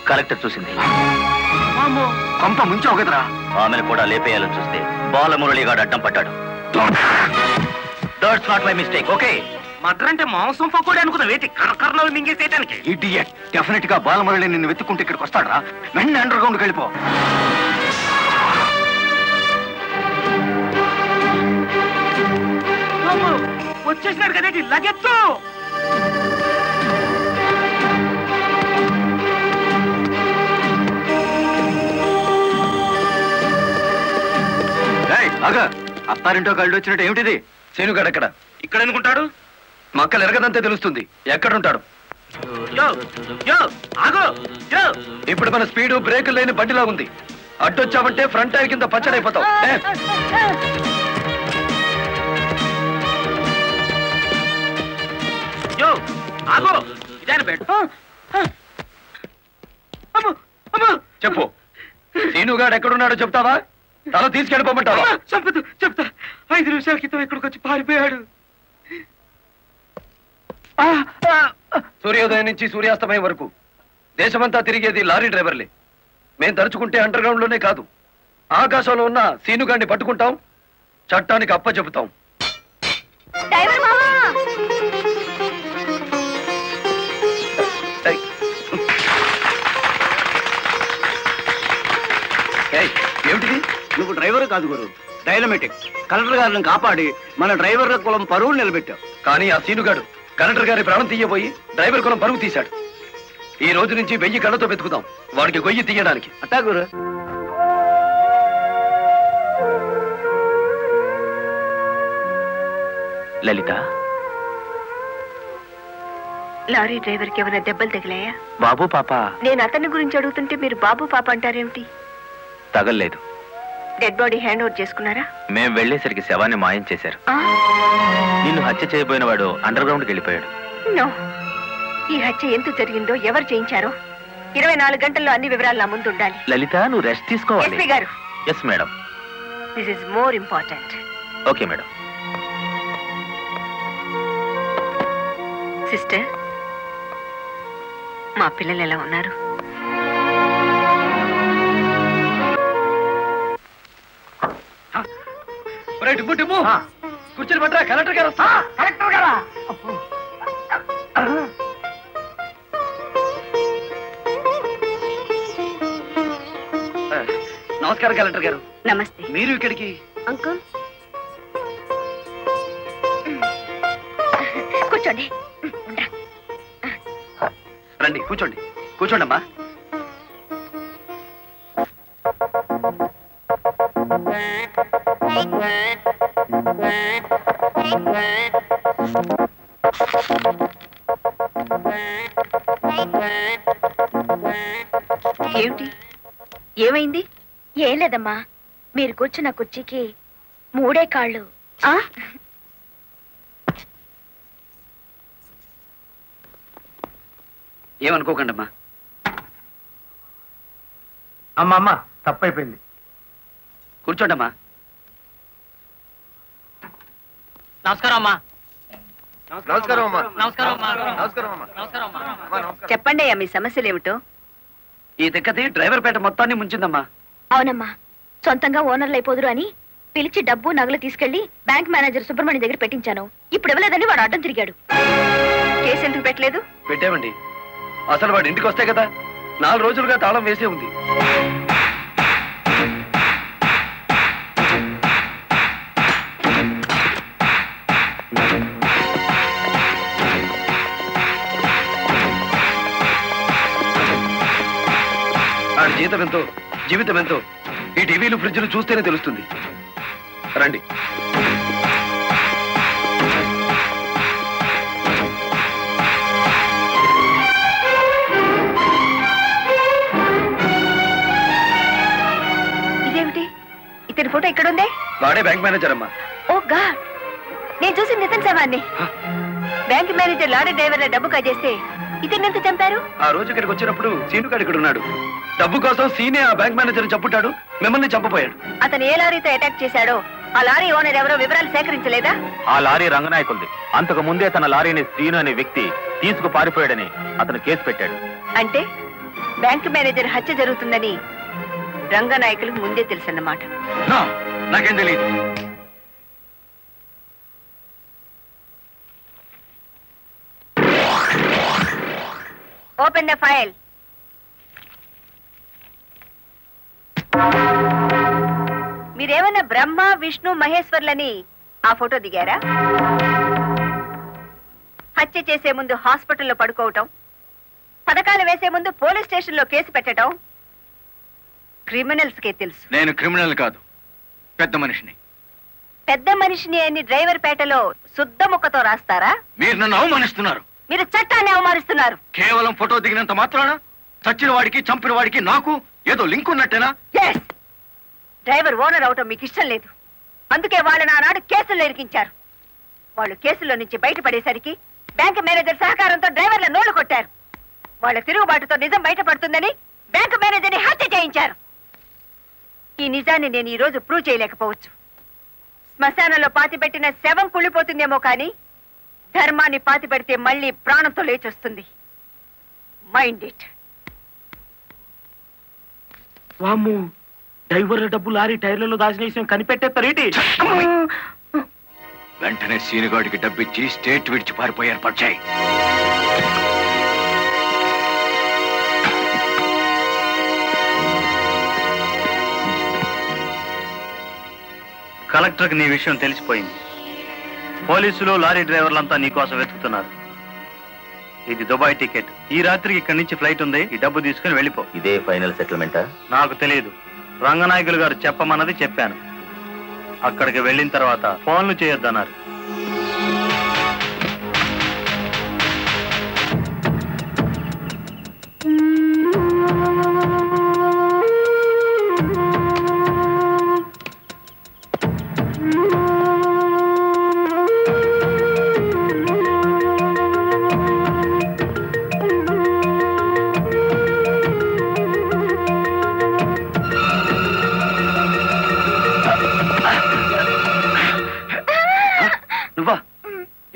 కలెక్టర్ చూసింది. పంప ముంచావు కదరా. ఆమెను కూడా లేపేయాలని చూస్తే బాలమురళిగాడు అడ్డం పట్టాడు. That's not my mistake. Okay, murder అంటే మాంసం పకోడీ అనుకున్న వేటి కరకరలో మింగేసేయడానికి. ఇడియట్, డెఫినెట్ గా బాలమురళి నిన్ను వెతుక్కుంటే ఇక్కడికి వస్తాడరా. వెంటనే అండర్ గ్రౌండ్కి వెళ్ళిపో. వచ్చేసినాడు కదేటి లగెత్తు. అత్తారింటో కళ్ళు వచ్చినట్టు ఏమిటిది? శేనుగాడు ఎక్కడ? ఇక్కడ అనుకుంటాడు. మక్కలు ఎరగదంతే తెలుస్తుంది. ఎక్కడుంటాడు? యో యో ఆగు యో. ఇప్పుడు మన స్పీడు బ్రేకులు లేని బండిలా ఉంది. అడ్డొచ్చావంటే ఫ్రంట్ టైర్ కింద పచ్చడైపోతావు. యో ఆగు. ఇదేనా బెడ్? చెప్పు, శీనుగాడు ఎక్కడున్నాడో చెప్తావా? తల తీసుకెళ్ళిపోమంటావా? చెప్తా చెప్తా. 5 నిమిషాల క్రితం ఇక్కడికి వచ్చి పారిపోయాడు. సూర్యోదయం నుంచి సూర్యాస్తమయం వరకు దేశమంతా తిరిగేది లారీ డ్రైవర్లే. మేం తలుచుకుంటే అండర్ గ్రౌండ్ లోనే కాదు, ఆకాశంలో ఉన్న సీనుగాడిని పట్టుకుంటాం, చట్టానికి అప్ప చెబుతాం. డ్రైవర్ మామా, ఏమిటిది? నువ్వు డ్రైవర్ కాదు గురు, డైనమెటిక్. కలెక్టర్ గారిని కాపాడి మన డ్రైవర్ల కులం పరువులు నిలబెట్టావు. కానీ ఆ సీనుగాడు కలెక్టర్ గారి ప్రాణం తీయబోయి డ్రైవర్ కులం పరుగు తీశాడు. ఈ రోజు నుంచి 1000 కళ్ళతో వెతుకుదాం వాడికి గొయ్యి తీయడానికి. అట్టా గురు. లలిత, లారీ డ్రైవర్ కి ఏమైనా దెబ్బలు తగిలాయా? బాబు పాప. నేను అతని గురించి అడుగుతుంటే మీరు బాబు పాప అంటారేమిటి? తగల్లేదు. డెడ్ బాడీ హ్యాండ్ ఓవర్ చేసుకున్నారా? మేం వెళ్లేసరికి శవాన్ని మాయం చేశారు. ఆ, నిన్ను హత్య చేయబోయిన వాడు అండర్ గ్రౌండ్కి వెళ్ళిపోయాడు. నో. ఈ హత్య ఎందుకు జరిగిందో, ఎవరు చేయించారో 24 గంటల్లో అన్ని వివరాలు నా ముందు ఉండాలి. లలిత, నువ్వు రెస్ట్ తీసుకోవాలి. ఎస్పీ గారు, yes madam. This is more important. Okay madam. Sister, మా పిల్లలు ఎలా ఉన్నారు? కూర్చొని పట్టరా, కలెక్టర్ గారు వస్తా. కలెక్టర్ గారా? నమస్కారం కలెక్టర్ గారు. నమస్తే. మీరు ఇక్కడికి? అంకుల్ కూర్చోండి. రండి, కూర్చోండి. కూర్చోండి అమ్మా. ఏమిటి, ఏమైంది? ఏం లేదమ్మా, మీరు కూర్చున్న కుర్చీకి 3 కాళ్ళు. ఆ, ఏమనుకోకండి అమ్మా. అమ్మమ్మ తప్పైపోయింది. కూర్చోండి అమ్మా. నమస్కారం అమ్మా. నమస్కారం అమ్మా. నమస్కారం అమ్మా. నమస్కారం అమ్మా. నమస్కారం అమ్మా. చెప్పండి అయ్యా, మీ సమస్యలు ఏమిటో. ఈ దిక్కది డ్రైవర్ పేట మొత్తాన్ని ముంచిందమ్మా. అవునమ్మా, సొంతంగా ఓనర్లు అయిపోదురు అని పిలిచి డబ్బు నగలు తీసుకెళ్లి బ్యాంక్ మేనేజర్ సుబ్రహ్మణ్యం దగ్గర పెట్టించాను. ఇప్పుడు ఇవ్వలేదని వాడు అడ్డం తిరిగాడు. కేసు ఎందుకు పెట్టలేదు? పెట్టామండి. అసలు వాడు ఇంటికి వస్తే కదా 4 రోజులుగా తాళం వేసే ఉంది. వాడి జీతం ఎంతో, జీవితం ఎంతో ఈ టీవీలు ఫ్రిడ్జ్లు చూస్తేనే తెలుస్తుంది. రండి. ఇదేమిటి, ఇతని ఫోటో ఇక్కడ ఉందే? వాడే బ్యాంక్ మేనేజర్ అమ్మా. ఓ గాడ్, నేను చూసి నితిన్ శవాన్ని. బ్యాంక్ మేనేజర్ లారీ డ్రైవర్ డబ్బు కాజేస్తే ఇతన్ని ఎంత చంపారు? ఆ రోజు ఇక్కడికి వచ్చినప్పుడు సీనుగాడు ఇక్కడ ఉన్నాడు. డబ్బు కోసం సీనే ఆ బ్యాంక్ మేనేజర్ చంపుతాడు, మిమ్మల్ని చంపపోయాడు. అతను ఏ లారీతో అటాక్ చేశాడో ఆ లారీ ఓనర్ ఎవరో వివరాలు సేకరించలేదా? ఆ లారీ రంగనాయకుల్ది. అంతకు ముందే తన లారీని శ్రీను అనే వ్యక్తి తీసుకు పారిపోయాడని అతను కేసు పెట్టాడు. అంటే బ్యాంక్ మేనేజర్ హత్య జరుగుతుందని రంగనాయకులకు ముందే తెలుసన్నమాట. నాకేం తెలియదు. Open the file. మీరేమన్నా బ్రహ్మ విష్ణు మహేశ్వర్లని ఆ ఫోటో దిగారా? హత్య చేసే ముందు హాస్పిటల్లో పడుకోవటం, పథకాలు వేసే ముందు పోలీస్ స్టేషన్లో కేసు పెట్టడం క్రిమినల్స్ కే తెలుసు. నేను క్రిమినల్ కాదు, పెద్ద మనిషిని. పెద్ద మనిషిని అని డ్రైవర్ పేటలో శుద్ధ ముక్కతో రాస్తారా? మీరు నన్ను అవమానిస్తున్నారు. మీరు చట్టాన్ని అవమానిస్తున్నారు. కేవలం ఫోటో దిగినంత మాత్రాన చచ్చిన వాడికి చంపిన వాడికి నాకు ఏదో లింక్ ఉన్నట్టేనా? Yes! డ్రైవర్ ఓనర్ అవటం మీకు ఇష్టం లేదు. అందుకే వాళ్ళని ఆనాడు కేసుల్లో ఇరికించారు. వాళ్ళు కేసుల్లో నుంచి బయటపడేసరికి బ్యాంక్ మేనేజర్ సహకారంతో డ్రైవర్ల నోళ్లు కొట్టారు. వాళ్ళ తిరుగుబాటుతో నిజం బయటపడుతుందని బ్యాంక్ మేనేజర్ని హత్య చేయించారు. ఈ నిజాన్ని నేను ఈ రోజు ప్రూవ్ చేయలేకపోవచ్చు. శ్మశానంలో పాతిపెట్టిన శవం కుళ్ళిపోతుందేమో కానీ ధర్మాన్ని పాతిపెడితే మళ్ళీ ప్రాణంతో లేచొస్తుంది. Mind it. వామ్ము, డ్రైవర్ల డబ్బు లారీ టైర్లలో దాచిన విషయం కనిపెట్టేస్తారేటి? వెంటనే సీనుగాడికి డబ్బిచ్చి స్టేట్ విడిచి పారిపోయి ఏర్పాటు చేయి. కలెక్టర్కి నీ విషయం తెలిసిపోయింది. పోలీసులు లారీ డ్రైవర్లంతా నీ కోసం వెతుకుతున్నారు. ఇది దుబాయ్ టికెట్. ఈ రాత్రికి ఇక్కడి నుంచి ఫ్లైట్ ఉంది. ఈ డబ్బు తీసుకుని వెళ్ళిపో. ఇదే ఫైనల్ సెటిల్మెంటా? నాకు తెలియదు. రంగనాయకులు గారు చెప్పమన్నది చెప్పాను. అక్కడికి వెళ్ళిన తర్వాత ఫోన్లు చేయొద్దన్నారు. నువ్వా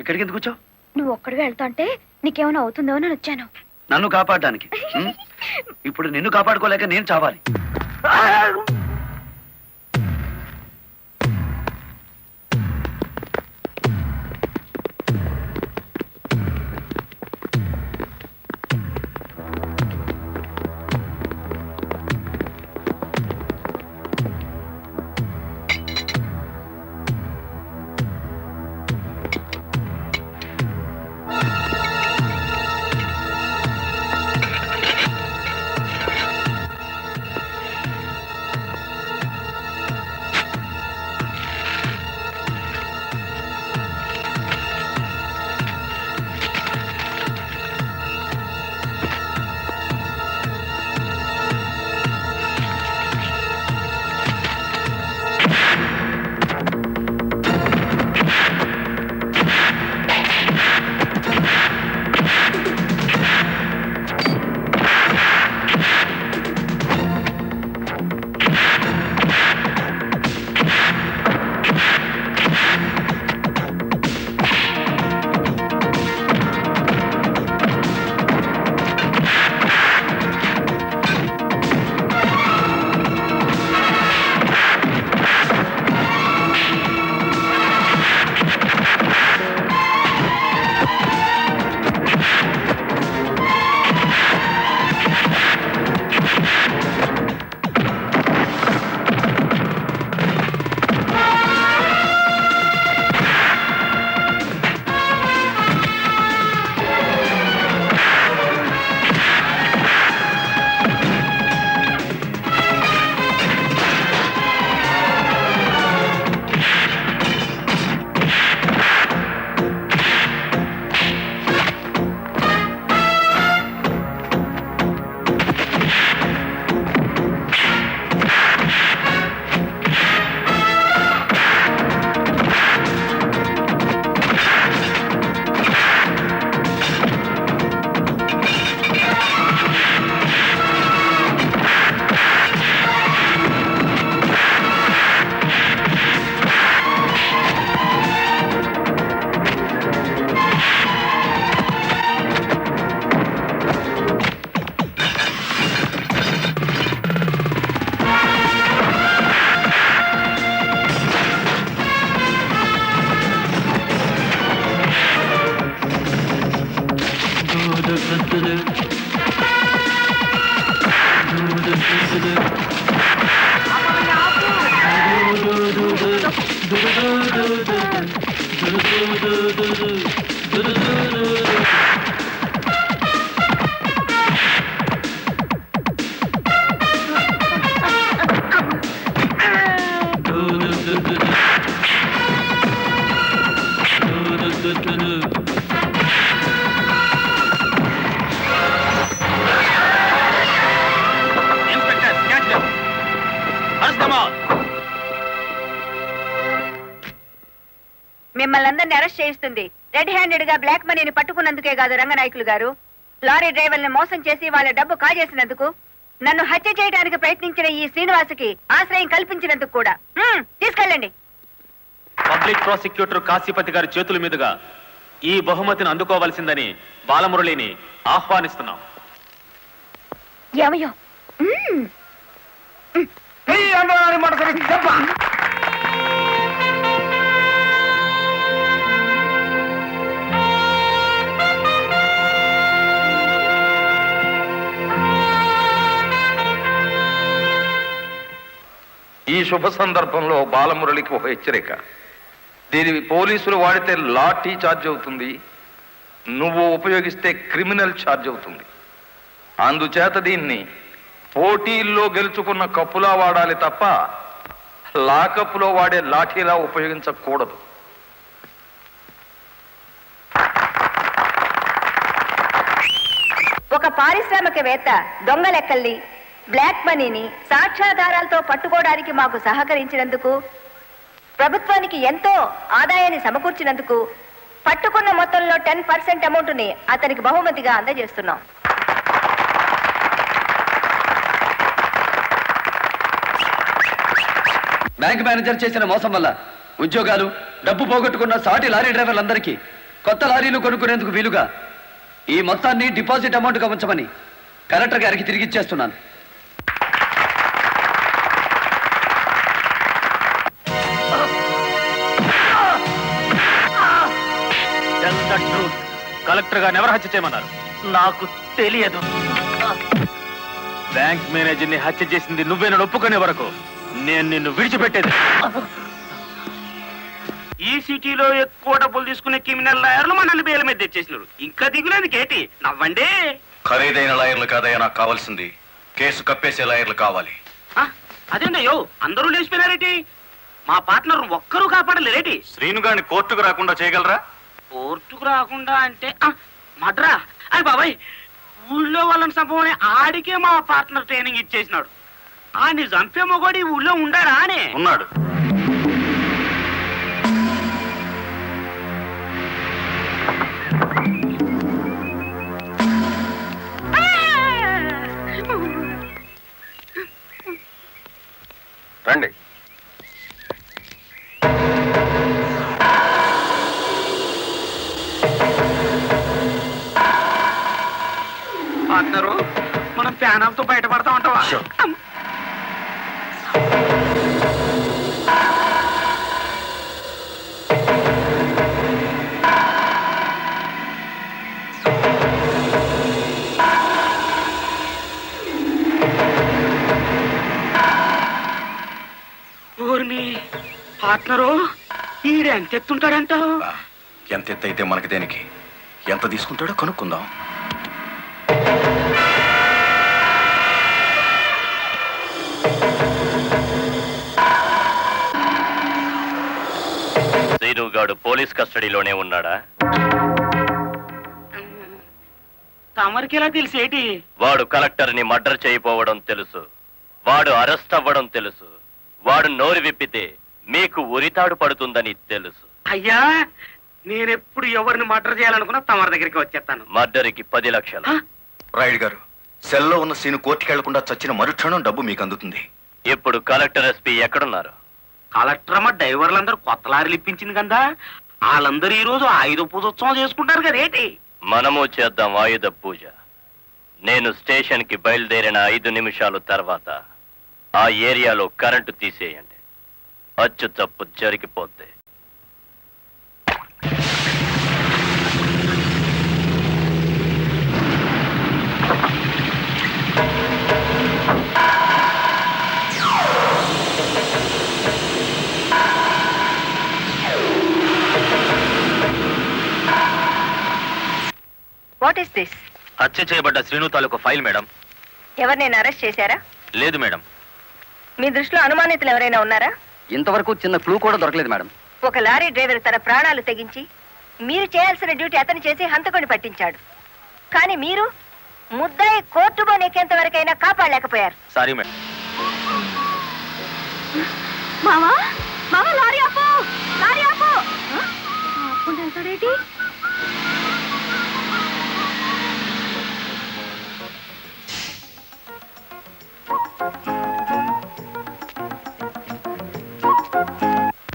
ఇక్కడికి ఎందుకు వచ్చావు? నువ్వు ఒక్కడిగా వెళ్తాంటే నీకేమైనా అవుతుందో అని వచ్చాను. నన్ను కాపాడడానికి. ఇప్పుడు నిన్ను కాపాడుకోలేక నేను చావాలి. Inspector, catch them. Arrest them all. మిమ్మల్ని అందరినీ అరెస్ట్ చేయిస్తుంది రెడ్ హ్యాండెడ్ గా బ్లాక్ మనీని పట్టుకున్నందుకే కాదు రంగనాయకులు గారు, లారీ డ్రైవర్ని మోసం చేసి వాళ్ళ డబ్బు కాజేసినందుకు, నన్ను హత్య చేయడానికి ప్రయత్నించిన ఈ శ్రీనివాసుకి ఆశ్రయం కల్పించినందుకు కూడా. తీసుకెళ్ళండి. పబ్లిక్ ప్రాసిక్యూటర్ కాశీపతి గారి చేతుల మీదుగా ఈ బహుమతిని అందుకోవాల్సిందని బాలమురళిని ఆహ్వానిస్తున్నాం. ఏమయ్యో ఈ శుభ సందర్భంలో బాలమురళికి ఒక హెచ్చరిక. దీని పోలీసులు వాడితే లాఠీ ఛార్జ్ అవుతుంది, నువ్వు ఉపయోగిస్తే క్రిమినల్ ఛార్జ్ అవుతుంది. అందుచేత దీన్ని పోటీల్లో గెలుచుకున్న కప్పులా వాడాలి తప్ప లాకప్పులో వాడే లాఠీలా ఉపయోగించకూడదు. ఒక పారిశ్రామికవేత్త దొంగ లెక్కల్ని, బ్లాక్ మనీని సాక్ష్యాధారాలతో పట్టుకోవడానికి మాకు సహకరించినందుకు, ప్రభుత్వానికి ఎంతో ఆదాయాన్ని సమకూర్చినందుకు పట్టుకున్న మొత్తంలో 10% అమౌంట్ని అతనికి బహుమతిగా అందజేస్తున్నాం. బ్యాంక్ మేనేజర్ చేసిన మోసం వల్ల ఉద్యోగాలు, డబ్బు పోగొట్టుకున్న సాటి లారీ డ్రైవర్లందరికీ కొత్త లారీలు కొనుక్కునేందుకు వీలుగా ఈ మొత్తాన్ని డిపాజిట్ అమౌంట్గా ఉంచమని కలెక్టర్ గారికి తిరిగిచ్చేస్తున్నాను. కలెక్టర్ గారిని ఎవరు హత్య చేయమన్నారు? నాకు తెలియదు. బ్యాంక్ మేనేజర్ ని హత్య చేసింది నువ్వేనని ఒప్పుకునే వరకు నేను నిన్ను విడిచిపెట్టేది. ఈ సిటీలో ఎక్కువ డబ్బులు తీసుకునే క్రిమినల్ లాయర్లు మనల్ని బేల మీద తెచ్చేసినారు. ఇంకా దిగులేదు కేటి, నవ్వండి. ఖరీదైన లాయర్లు కాదయ్యా నాకు కావాల్సింది, కేసు కప్పేసే లాయర్లు కావాలి. అదేందయ్యో అందరూ లేచిపోయినారేటి? మా పార్ట్నర్ ఒక్కరూ కాపాడలేరేటి? శ్రీను గారిని కోర్టుకు రాకుండా చేయగలరా? కోర్టుకు రాకుండా అంటే మడ్రా అది బాబాయ్, ఊళ్ళో వాళ్ళని చంపమని ఆడికే మా పార్ట్నర్ ట్రైనింగ్ ఇచ్చేసినాడు. ఆని చంపే మొగోడు ఈ ఊళ్ళో ఉండాడా అని? ఉన్నాడు. రండి. పార్ట్నరు మనం ప్యానంతో బయటపడతా ఉంటావా? ఊర్ని పార్ట్నరు ఈడెంత ఎత్తుంటాడంటావు? ఎంత ఎత్తు అయితే మనకి దేనికి, ఎంత తీసుకుంటాడో కనుక్కుందాం. శ్రీనుగాడు పోలీస్ కస్టడీలోనే ఉన్నాడా? తమరికి ఎలా తెలిసేటి? వాడు కలెక్టర్ ని మర్డర్ చేయపోవడం తెలుసు, వాడు అరెస్ట్ అవ్వడం తెలుసు, వాడు నోరు విప్పితే మీకు ఉరితాడు పడుతుందని తెలుసు. అయ్యా నేనెప్పుడు ఎవరిని మర్డర్ చేయాలనుకున్నా తమరి దగ్గరికి వచ్చేస్తాను. మర్డర్కి 10 లక్షలు. రాయుడు గారు, సెల్లో ఉన్న సీను కోర్టుకి వెళ్లకుండా చచ్చిన మరుక్షణం డబ్బు మీకు అందుతుంది. ఇప్పుడు కలెక్టర్ ఎస్పీ ఎక్కడున్నారు? కలెక్టర్ అమ్మ డ్రైవర్లందరూ కొత్త లారీలు ఇప్పించింది కదా, వాళ్ళందరూ ఈ రోజు ఆయుధ పూజోత్సవం చేసుకుంటారు కదా ఏంటి? మనము చేద్దాం ఆయుధ పూజ. నేను స్టేషన్ కి బయలుదేరిన 5 నిమిషాలు తర్వాత ఆ ఏరియాలో కరెంటు తీసేయండి. అచ్చు తప్పు జరిగిపోద్ది. What is this? హత్య చేయబడ్డ శ్రీను తాలూకు ఫైల్ మేడం. ఎవరినైనా అరెస్ట్ చేశారా? లేదు మేడం. మీ దృష్టిలో అనుమానితులు ఎవరైనా ఉన్నారా? ఇంతవరకు చిన్న క్లూ కూడా దొరకలేదు మేడం. ఒక లారీ డ్రైవర్ తన ప్రాణాలు తెగించి మీరు చేయాల్సిన డ్యూటీ అతను చేసి హంతకుని పట్టించాడు. కానీ మీరు ముద్దాయి కోర్టు బోనెక్కేంత వరకైనా కాపాడలేకపోయారు. Sorry madam. మావా మావా లారీ ఆపు, లారీ ఆపు. ఆపుకుంటాడేంటి?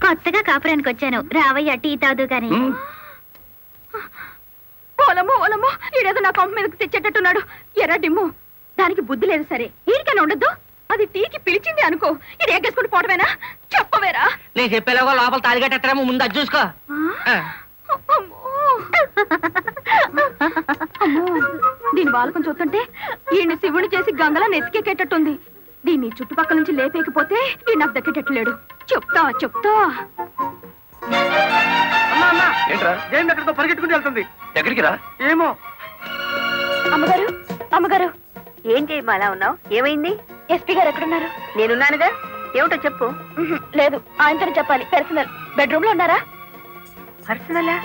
కొత్తగా కాపురానికి వచ్చాను, రావయ్య టీ తాదు గాని. ఓలమ్మో ఓలమ్మో, ఈడేదో నా కొంప మీదకి తెచ్చేటట్టున్నాడు. ఎర్ర డిమ్ము, దానికి బుద్ధి లేదు. సరే ఈడికైనా ఉండద్దు, అది టీకి పిలిచింది అనుకో, ఇది ఎగ్గేసుకుని పోవటమేనా? చెప్పవేరా? నేను చెప్పేలాగా లోపల తాలిగట్టేమో ముందు అది చూసుకో. అమ్మో, దీని బాలకం చూస్తుంటే ఈయన్ని శివుని చేసి గంగలా నెత్తికెక్కేటట్టుంది. దీన్ని చుట్టుపక్కల నుంచి లేపేకపోతే ఈ నాకు దక్కేటట్లేడు. చెప్తా చెప్తా. ఏంట్రా ఏం ఎక్కడికో పరిగెట్టుకుని వెళ్తుంది? ఎక్కడికి రా? ఏమో. అమ్మగారు అమ్మగారు, ఏం చేయమా అలా ఉన్నావు? ఏమైంది? ఎస్పీ గారు ఎక్కడున్నారు? నేనున్నానుగా, ఏమిటో చెప్పు. లేదు, ఆయనతోనే చెప్పాలి. పర్సనల్. బెడ్రూమ్ లో ఉన్నారా? పర్సనలా?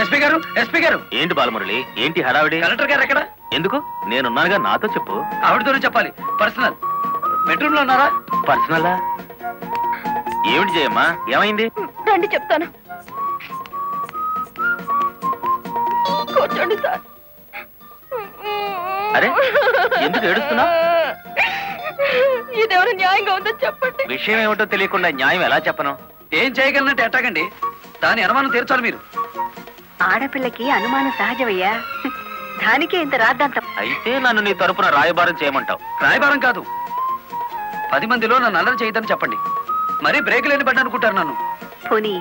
ఎస్పీ గారు, ఎస్పీ గారు. ఏంటి బాలమురళి, ఏంటి హడావిడి? కలెక్టర్ గారు ఎక్కడ? ఎందుకు? నేనున్నానుగా, నాతో చెప్పు. ఆవిడతోనే చెప్పాలి. పర్సనల్. బెడ్రూమ్ లో ఉన్నారా? పర్సనలా? ఏమిటి జయమ్మా, ఏమైంది? రండి చెప్తాను. కూర్చోండి సార్. అరే, ఎందుకు ఏడుస్తున్నావ్? ఇదెవరు న్యాయంగా ఉందో చెప్పండి. విషయం ఏమిటో తెలియకుండా న్యాయం ఎలా చెప్పను? ఏం చేయగలనంటే ఎట్టాగండి? దాని అనుమానం తీర్చాలి మీరు. ఆడపిల్లకి అనుమానం సహజమయ్యా, దానికే ఇంత రాద్దాంతం. అయితే నన్ను నీ తరపున రాయబారం చేయమంటావు? రాయబారం కాదు, 10 మందిలో నన్ను అల్లరి చేయదని చెప్పండి. మరీ బ్రేక్ లేని పడ్డ అనుకుంటారు నన్ను. పోనీ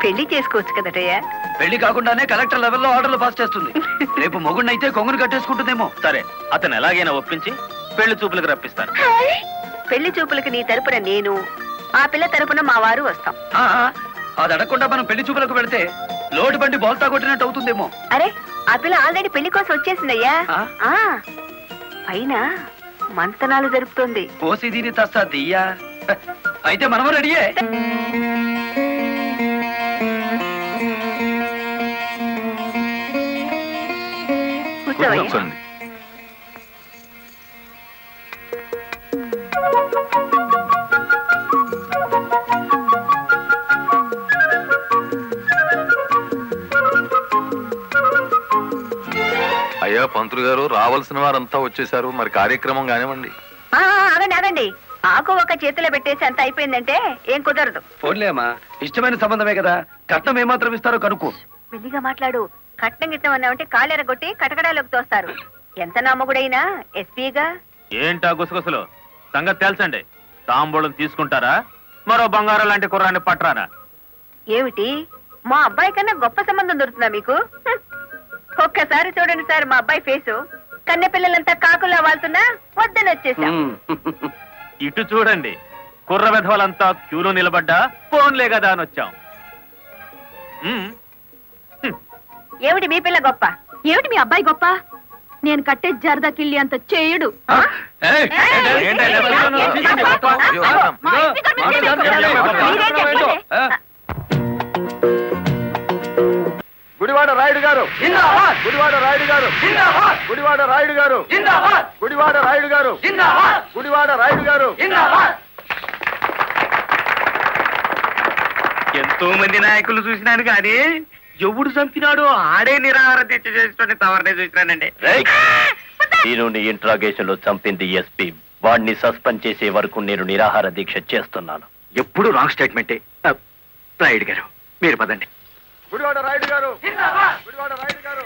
పెళ్లి చేసుకోవచ్చు కదటయ్యా? పెళ్లి కాకుండానే కలెక్టర్ లెవెల్లో ఆర్డర్లు పాస్ చేస్తుంది. రేపు మొగుడినైతే కొంగును కట్టేసుకుంటుందేమో. సరే, అతను ఎలాగైనా ఒప్పించి పెళ్లి చూపులకు రప్పిస్తాను. పెళ్లి చూపులకు నీ తరపున నేను, ఆ పిల్ల తరపున మా వారు వస్తాం. ఆ, అది అడగకుండా మనం పెళ్లి చూపులకు వెళితే లోటు బండి బోల్తా కొట్టినట్టు అవుతుందేమో. అరే, ఆ పిల్ల ఆల్రెడీ పెళ్లి కోసం వచ్చేసిందయ్యా. ఆ? ఆ, పైన మంతనాలు జరుపుతోంది. పోసి దీని తస్తా దియ్యా. అయితే మనము రెడీయే. కూర్చోవయ్యా. అయ్యా పంతులు గారు, రావాల్సిన వారంతా వచ్చేసారు, మరి కార్యక్రమం కానివ్వండి. ఆగండి ఆగండి, ఆకు ఒక చేతిలో పెట్టేసి అంత అయిపోయిందంటే ఏం కుదరదు. ఫోన్లే అమ్మా, ఇష్టమైన సంబంధమే కదా, కట్నం ఏమాత్రం ఇస్తారో కనుక్కో. మెల్లిగా మాట్లాడు. కట్నం గిట్నం అన్నామంటే కాళ్ళెరగొట్టి కటకడాలోకి తోస్తారు. ఎంత నమ్మగుడైనా ఎస్పీగా. ఏంటా గుసగుసలు? సంగతి తెలుసండి. తాంబూలం తీసుకుంటారా, మరో బంగారం లాంటి కుర్రాన్ని పట్టరానా? ఏమిటి, మా అబ్బాయి కన్నా గొప్ప సంబంధం దొరుకుతుందా మీకు? ఒక్కసారి చూడండి సార్ మా అబ్బాయి ఫేసు. కన్నె పిల్లలంతా కాకుల్లా వాళ్తున్నా వద్దని వచ్చేసాం. ఇటు చూడండి, కుర్ర వెధవలంతా క్యూలో నిలబడ్డా ఫోన్లే కదా అని వచ్చాం. ఏమిటి మీ పిల్ల గొప్ప? ఏమిటి మీ అబ్బాయి గొప్ప? నేను కట్టే జరదా కిల్లి అంత చేయడు. ఏయ్, గుడివాడ రాయుడు గారు, గుడివాడ రాయుడు గారు, గుడివాడ రాయుడు గారు, గుడివాడ రాయుడు గారు, గుడివాడ రాయుడు గారు. ఎంతో మంది నాయకులు చూసినాను కానీ ఎవడు చంపినాడో ఆడే నిరాహార దీక్ష చేసుకుని తవరనే చూసినానండి. నేను ఇంట్రాగేషన్ లో చంపింది ఎస్పీ. వాడిని సస్పెండ్ చేసే వరకు నేను నిరాహార దీక్ష చేస్తున్నాను. ఎప్పుడు రాంగ్ స్టేట్మెంటే. రాయుడు గారు మీరు పదండి. గుడివాడ రాయుడు గారు, గుడివాడ రాయుడు గారు,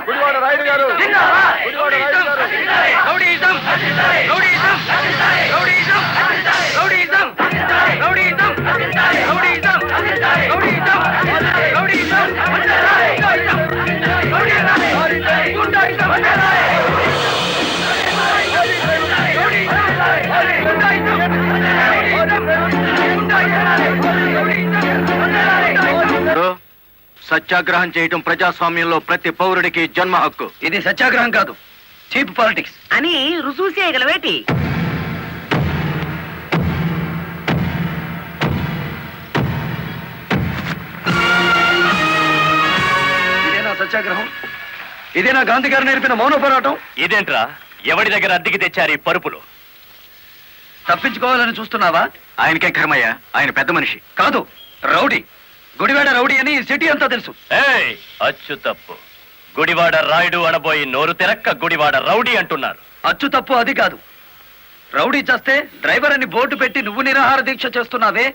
గుడివాడ రాయుడు గారు, గుడివాడ రాయుడు గారు. Rowdyism, rowdyism, rowdyism, rowdyism, rowdyism, rowdyism, rowdyism, rowdyism, సత్యాగ్రహం చేయటం ప్రజాస్వామ్యంలో ప్రతి పౌరుడికి జన్మ హక్కు. ఇది సత్యాగ్రహం కాదు, చీప్ పాలిటిక్స్. అని రుజువు చేయగలవేటి? ఇదేనా సత్యాగ్రహం? ఇదేనా గాంధీ గారు నేర్పిన మౌన పోరాటం? ఇదేంట్రా, ఎవడి దగ్గర అద్దెకి తెచ్చారు ఈ పరుపులు? తప్పించుకోవాలని చూస్తున్నావా? ఆయనకే కర్మయ్య, ఆయన పెద్ద మనిషి. కాదు, రౌడీ. గుడివాడ రౌడీ అని సిటీ అంతా తెలుసు. ఏయ్, అచ్చు తప్పు. గుడివాడ రాయుడు అనబోయి నోరు తెరక్క గుడివాడ రౌడీ అంటున్నారు. అచ్చు తప్పు అది కాదు. రౌడీ చేస్తే డ్రైవర్ అని బోర్డు పెట్టి నువ్వు నిరాహార దీక్ష చేస్తున్నావే,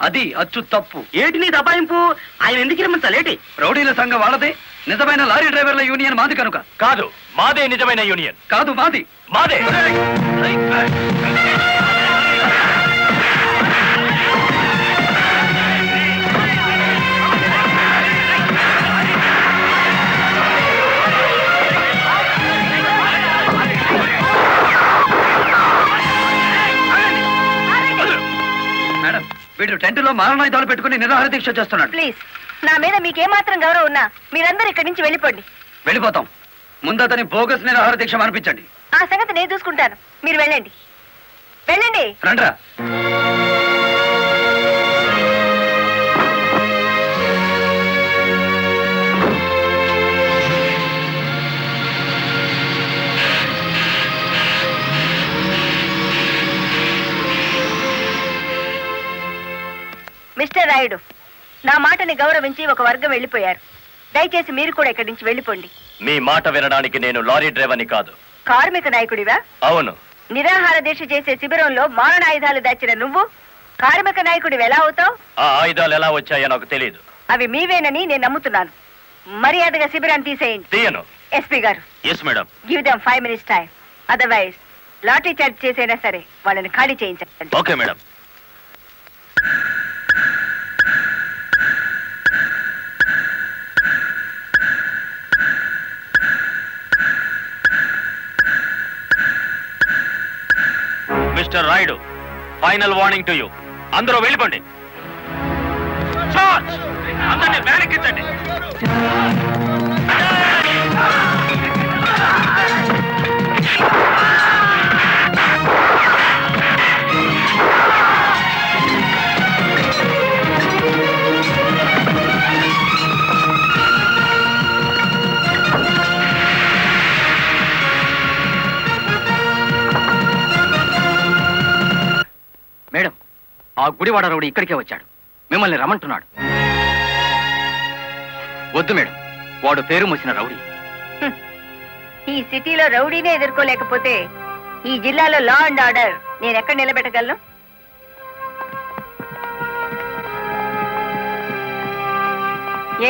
అది అచ్చు తప్పు. ఏటి నీ దబాయింపు? ఆయన ఎందుకు రమ్మంతలేటి? రౌడీల సంఘం వాళ్ళదే, నిజమైన లారీ డ్రైవర్ల యూనియన్ మాది కనుక. కాదు, మాదే నిజమైన యూనియన్. కాదు, మాది. మాదే. మేడం, వీడు టెంట్లో మారణాయుధాలు పెట్టుకుని నిరాహార దీక్ష చేస్తున్నాడు. ప్లీజ్, నా మీద మీకేమాత్రం గౌరవం ఉన్నా మీరందరూ ఇక్కడి నుంచి వెళ్ళిపోండి. వెళ్ళిపోతాం. ముందు అతని బోగస్ నిరాహార దీక్ష అనిపించండి. ఆ సంగతి నేను చూసుకుంటాను, మీరు వెళ్ళండి. వెళ్ళండి. రండ్రా. మిస్టర్ రాయుడు, నా మాటని గౌరవించి ఒక వర్గం వెళ్ళిపోయారు. దయచేసి మీరు కూడా ఇక్కడి నుంచి వెళ్ళిపోండి. మీ మాట వినడానికి నేను లారీ డ్రైవర్ని కాదు. కార్మిక నాయకుడివా? అవును. నిరాహార దీక్ష చేసే శిబిరంలో మారణాయుధాలు దాచిన నువ్వు కార్మిక నాయకుడివి ఎలా అవుతావు? ఆ ఆయుధాలు ఎలా వచ్చాయో నాకు తెలియదు. అవి మీవేనని నేను నమ్ముతున్నాను. మర్యాదగా శిబిరాన్ని తీసేయండి. తీయను. ఎస్పీ గారు, yes madam. Give them 5 minutes time. Otherwise lathi charge చేసైనా సరే వాళ్ళని ఖాళీ చేయించండి. Okay madam. Mister Rayudu, final warning to you. అందరూ వెళ్ళిపోండి. చార్జ్! అందరినీ వ్యాన్ ఎక్కించండి. మేడం, ఆ గుడివాడ రౌడీ ఇక్కడికే వచ్చాడు. మిమ్మల్ని రమ్మంటున్నాడు. వద్దు మేడం, వాడు పేరు మోసిన రౌడీ. ఈ సిటీలో రౌడీనే ఎదుర్కోలేకపోతే ఈ జిల్లాలో లా అండ్ ఆర్డర్ నేను ఎక్కడ నిలబెట్టగలను?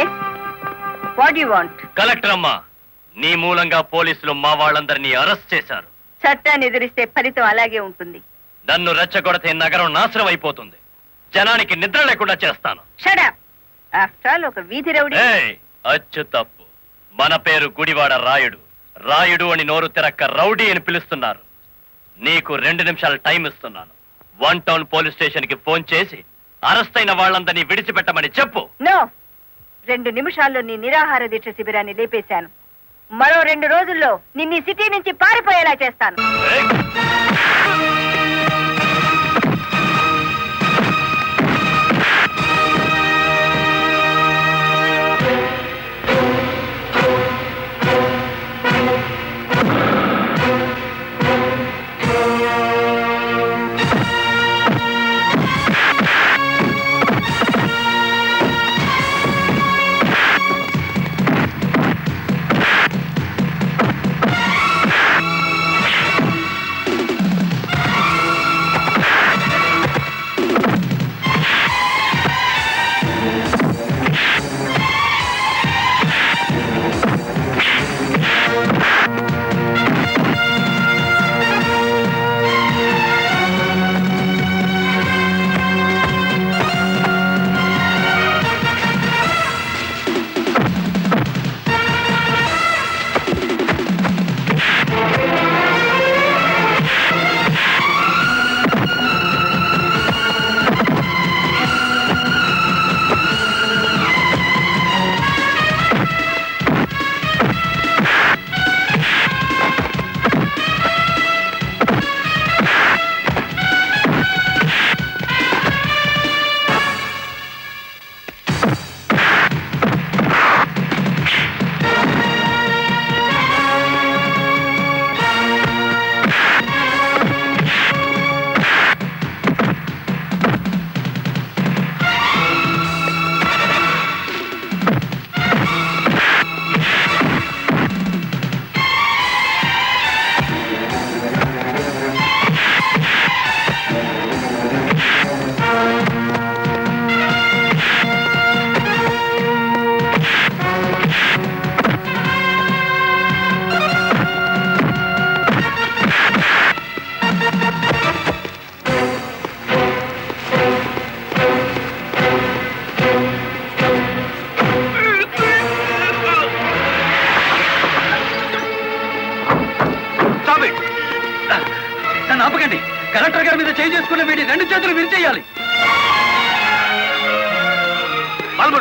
Yes, what you want? Collector అమ్మా, నీ మూలంగా పోలీసులు మా వాళ్ళందరినీ అరెస్ట్ చేశారు. చట్టాన్ని ఎదిరిస్తే ఫలితం అలాగే ఉంటుంది. నన్ను రెచ్చగొడితే నగరం నాశనం అయిపోతుంది. జనానికి నిద్ర లేకుండా చేస్తాను. Shut up. ఆఫ్టర్ ఆల్ ఒక వీధి రౌడీ. ఏయ్, అచ్చు తప్పు. మన పేరు గుడివాడ రాయుడు. రాయుడు అని నోరు తెరక్క రౌడీ అని పిలుస్తున్నారు. నీకు 2 నిమిషాలు టైం ఇస్తున్నాను. 1 టౌన్ పోలీస్ స్టేషన్ కి ఫోన్ చేసి అరెస్ట్ అయిన వాళ్ళందరినీ విడిచిపెట్టమని చెప్పు. నో, 2 నిమిషాల్లో నీ నిరాహార దీక్ష శిబిరాన్ని లేపేశాను. మరో 2 రోజుల్లో నిన్ను ఈ సిటీ నుంచి పారిపోయేలా చేస్తాను. ఏయ్!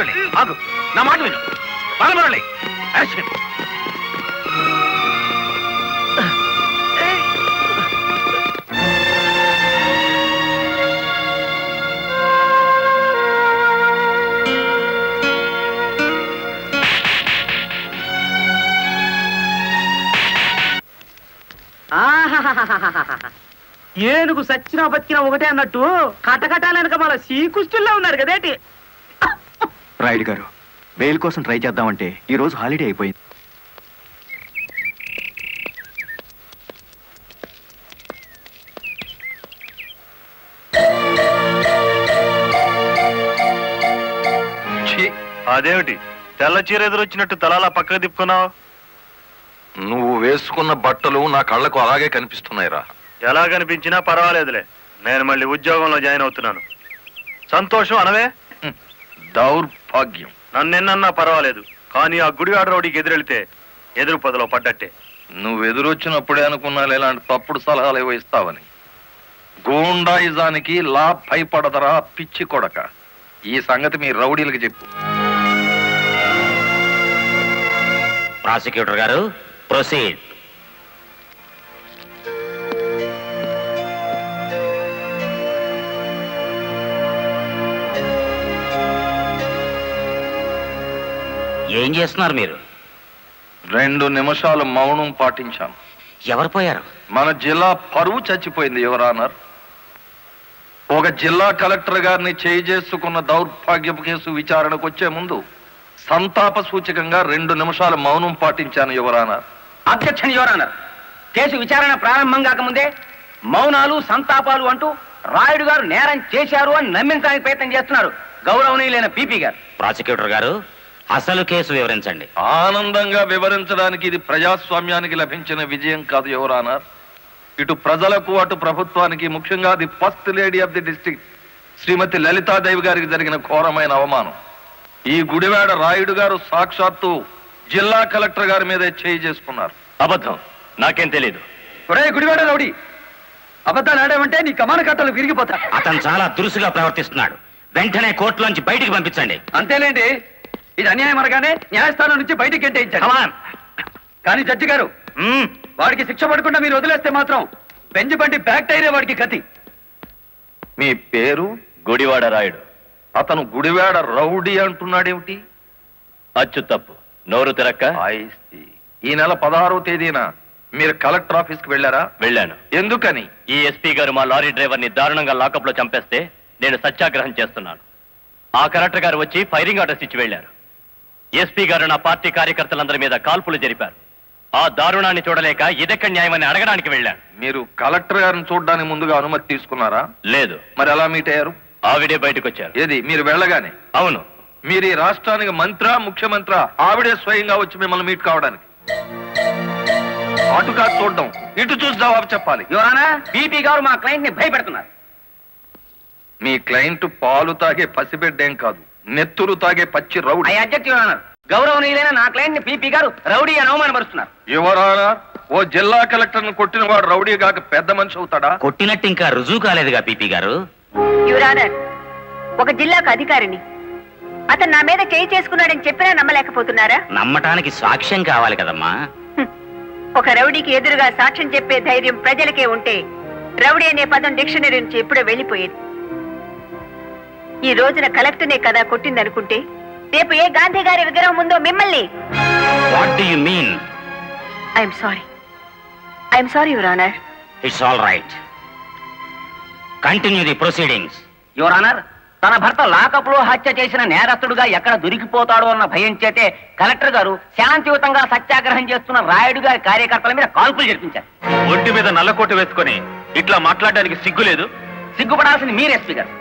బాలమురళి ఆగు, నా మాట విను. బాలమురళి యాక్షన్. ఏనుగు సచ్చినా బతికినా ఒకటే అన్నట్టు కటకటాలనక మన శ్రీకృష్ణుల్లో ఉన్నారు కదేటి. రాయుడు గారు, బెయిల్ కోసం ట్రై చేద్దామంటే ఈ రోజు హాలిడే అయిపోయింది. అదేమిటి తెల్ల చీర ఎదురొచ్చినట్టు తలాలా పక్కకు తిప్పుకున్నావు? నువ్వు వేసుకున్న బట్టలు నా కళ్ళకు అలాగే కనిపిస్తున్నాయిరా. ఎలా కనిపించినా పర్వాలేదులే, నేను మళ్ళీ ఉద్యోగంలో జాయిన్ అవుతున్నాను. సంతోషం అనవే. దౌర్భాగ్యం. నన్నెన్నన్నా పర్వాలేదు, కానీ ఆ గుడివాడ రౌడీకి ఎదురెళ్తే ఎదురు పొదలో పడ్డట్టే. నువ్వు ఎదురొచ్చినప్పుడే అనుకున్నా ఇలాంటి తప్పుడు సలహాలు ఏవో ఇస్తావని. గూండాయిజానికి లా భయపడదరా పిచ్చి కొడక. ఈ సంగతి మీ రౌడీలకు చెప్పు. ప్రాసిక్యూటర్ గారు ప్రొసీడ్. ఏం చేస్తున్నారు మీరు? 2 నిమిషాలు మౌనం పాటించాను. ఎవరు పోయారు? మన జిల్లా పరువు చచ్చిపోయింది యువరానర్. ఒక జిల్లా కలెక్టర్ గారిని చేయి చేసుకున్న దౌర్భాగ్యపు కేసు విచారణకు వచ్చే ముందు సంతాప సూచకంగా 2 నిమిషాలు మౌనం పాటించాను your honour. Objection your honour. Case విచారణ ప్రారంభం కాకముందే మౌనాలు సంతాపాలు అంటూ రాయుడు గారు నేరం చేశారు అని నమ్మించడానికి ప్రయత్నం చేస్తున్నారు గౌరవనీయులైన పీపీ గారు. ప్రాసిక్యూటర్ గారు అసలు కేసు వివరించండి. ఆనందంగా వివరించడానికి ఇది ప్రజాస్వామ్యానికి లభించిన విజయం కాదు యువరానర్. ఇటు ప్రజలకు అటు ప్రభుత్వానికి, ముఖ్యంగా the first lady of the district Srimati Lalithadevi గారికి జరిగిన ఘోరమైన అవమానం. ఈ గుడివాడ రాయుడు గారు సాక్షాత్తు జిల్లా కలెక్టర్ గారి మీదే చేయి చేసుకున్నారు. అబద్ధం, నాకేం తెలీదు. గుడివాడ రౌడీ, అబద్ధాలు ఆడామంటే నీ కమాన కట్టలు విరిగిపోతా. అతను చాలా దురుసుగా ప్రవర్తిస్తున్నాడు. వెంటనే కోర్టులోంచి బయటికి పంపించండి. అంతేలేండి, ఇది అన్యాయం అనగానే న్యాయస్థానం నుంచి బయటికి గెంటేయించారు. కానీ జడ్జి గారు, వాడికి శిక్ష పడకుండా మీరు వదిలేస్తే మాత్రం బెంచ్ బండి బ్యాక్ టైరే వాడికి గతి. మీ పేరు? గుడివాడ రాయుడు. అతను గుడివాడ రౌడీ అంటున్నాడేమిటి? అచ్చు తప్పు, నోరు తిరక్క. ఈ నెల 16వ తేదీన మీరు కలెక్టర్ ఆఫీస్ కి వెళ్ళారా? వెళ్ళాను. ఎందుకని? ఈ ఎస్పీ గారు మా లారీ డ్రైవర్ ని దారుణంగా లాకప్ లో చంపేస్తే నేను సత్యాగ్రహం చేస్తున్నాను. ఆ కలెక్టర్ గారు వచ్చి ఫైరింగ్ ఆర్డర్స్ ఇచ్చి వెళ్లారు. ఎస్పీ గారు నా పార్టీ కార్యకర్తలందరి మీద కాల్పులు జరిపారు. ఆ దారుణాన్ని చూడలేక ఇదెక్కడ న్యాయమని అడగడానికి వెళ్ళాను. మీరు కలెక్టర్ గారిని చూడడానికి ముందుగా అనుమతి తీసుకున్నారా? లేదు. మరి ఎలా మీట్ అయ్యారు? ఆవిడే బయటకు వచ్చారు. ఏది, మీరు వెళ్ళగానే? అవును. మీరు ఈ రాష్ట్రానికి మంత్రా, ముఖ్యమంత్రి? ఆవిడే స్వయంగా వచ్చి మిమ్మల్ని మీట్ కావడానికి? అటు కాదు చూడడం, ఇటు చూసి జవాబు చెప్పాలి. యువరానా, పీపీ గారు మా క్లయింట్ ని భయపెడుతున్నారు. మీ క్లయింట్ పాలు తాగే పసిబిడ్డేం కాదు, నెత్తురు తాగే పచ్చి rowdy. I object your honour. గౌరవనీయులైన నా క్లయింట్ ని పీపీ గారు రౌడీ అని అవమానపరుస్తున్నారు. యువరానా, ఓ జిల్లా కలెక్టర్ ను కొట్టిన వాడు రౌడీ కాక పెద్ద మనిషి అవుతాడా? కొట్టినట్టు ఇంకా రుజువు కాలేదుగా పీపీ గారు. యువరానర్, ఒక జిల్లాకు అధికారిని అతను నా మీద చేయి చేసుకున్నాడని చెప్పినా నమ్మలేకపోతున్నారా? నమ్మటానికి సాక్ష్యం కావాలి కదమ్మా. ఒక రౌడీకి ఎదురుగా సాక్ష్యం చెప్పే ధైర్యం ప్రజలకే ఉంటే రౌడీ అనే పదం డిక్షనరీ నుంచి ఎప్పుడో వెళ్ళిపోయేది. ఈ రోజున కలెక్టర్నే కదా కొట్టిందనుకుంటే రేపు ఏ గాంధీ గారి విగ్రహం ఉందో మిమ్మల్ని. What do you mean? I'm sorry your honour. It's all right. Continue the proceedings. Your honour, తన భర్త లాకప్ లో హత్య చేసిన నేరస్తుడుగా ఎక్కడ దొరికిపోతాడో అన్న భయం చేతే కలెక్టర్ గారు శాంతియుతంగా సత్యాగ్రహం చేస్తున్న రాయుడు గారి కార్యకర్తల మీద కాల్పులు జరిపించారు. ఒంటి మీద నల్లకోటు వేసుకొని ఇట్లా మాట్లాడడానికి సిగ్గులేదు? సిగ్గుపడాల్సింది మీరు ఎస్పీ గారు.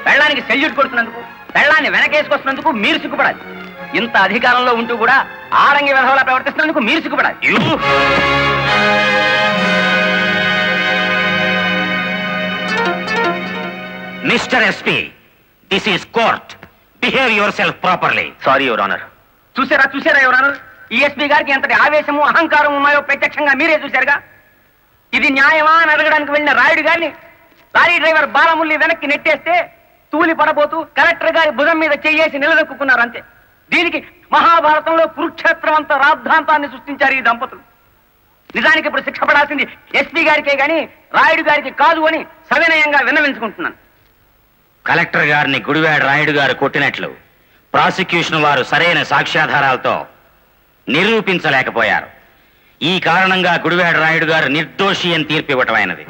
పెళ్ళానికి సెల్యూట్ కొడుతున్నందుకు, పెళ్ళాన్ని వెనకేసుకొస్తున్నందుకు మీరు సిగ్గుపడాలి. ఇంత అధికారంలో ఉంటూ కూడా ఆరంగి విధవలా ప్రవర్తిస్తున్నందుకు మీరు సిగ్గుపడాలి. Mister SP, this is court. Behave yourself properly. Sorry your honour. చూసారా యువర్ ఆనర్, ఈ ఎస్పీ గారికి ఎంతటి ఆవేశము అహంకారం ఉన్నాయో ప్రత్యక్షంగా మీరే చూశారుగా. ఇది న్యాయమా అని అడగడానికి వెళ్ళిన రాయుడు గారిని లారీ డ్రైవర్ బాలముల్లి వెనక్కి నెట్టేస్తే తూలి పడబోతూ కలెక్టర్ గారి భుజం మీద చెయ్యేసి నిలదొక్కున్నారు అంతే. దీనికి మహాభారతంలో కురుక్షేత్రం అంత రాద్ధాంతాన్ని సృష్టించారు ఈ దంపతులు. నిజానికి ఇప్పుడు శిక్ష పడాల్సింది ఎస్పీ గారికే గాని రాయుడు గారికి కాదు అని సవినయంగా విన్నవించుకుంటున్నాను. కలెక్టర్ గారిని గుడివాడ రాయుడు గారు కొట్టినట్లు ప్రాసిక్యూషన్ వారు సరైన సాక్ష్యాధారాలతో నిరూపించలేకపోయారు. ఈ కారణంగా గుడివాడ రాయుడు గారు నిర్దోషి అని తీర్పు ఇవ్వటమైనది.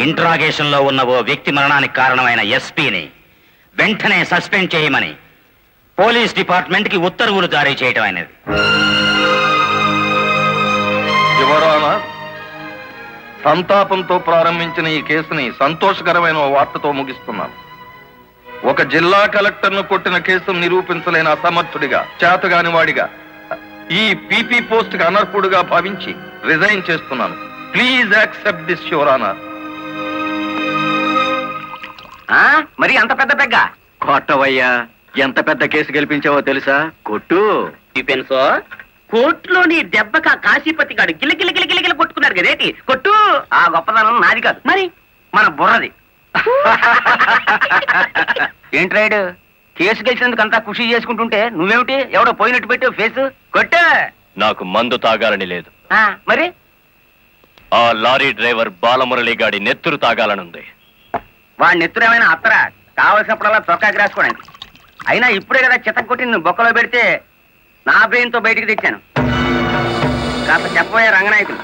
ఇంట్రాగేషన్ లో ఉన్న ఓ వ్యక్తి మరణానికి కారణమైన ఎస్పీని వెంటనే సస్పెండ్ చేయమని పోలీస్ డిపార్ట్మెంట్ కి ఉత్తర్వులు జారీ చేయటం అయినది. యువరానా, సంతాపంతో ప్రారంభించిన ఈ కేసుని సంతోషకరమైన ఓ వార్తతో ముగిస్తున్నాను. ఒక జిల్లా కలెక్టర్ను కొట్టిన కేసును నిరూపించలేని అసమర్థుడిగా, చేతగాని వాడిగా, ఈ పీపీ పోస్ట్ కి అనర్హుడుగా భావించి రిజైన్ చేస్తున్నాను. Please accept this your honour. మరి అంత పెద్ద పెగ్గ కొట్టవయ్యా, ఎంత పెద్ద కేసు గెలిపించావో తెలుసా? కొట్టు. పెన్సో కోర్టులో నీ దెబ్బక కాశీపతి గారు గిలగిల కొట్టుకున్నారు కదేటి. కొట్టు. ఆ గొప్పదనం నాది కాదు, మరి మన బుర్రది. ఏంట్రాయుడు, కేసు గెలిచినందుకు అంతా ఖుషి చేసుకుంటుంటే నువ్వేమిటి ఎవడో పోయినట్టు పెట్టావు ఫేసు? కొట్టు. నాకు మందు తాగాలని లేదు. మరి ఆ లారీ డ్రైవర్ బాలమురళి గాడి నెత్తురు తాగాలనుంది. వాడి నెత్తురేమైనా అత్తరా? కావలసినప్పుడల్లా చొక్కాకి రాసుకోవడానికి. అయినా ఇప్పుడే కదా చితక్ కొట్టి నువ్వు బొక్కలో పెడితే నా బ్రెయిన్ తో బయటికి తెచ్చాను. కాస్త చెప్పబోయే రంగనాయకులు.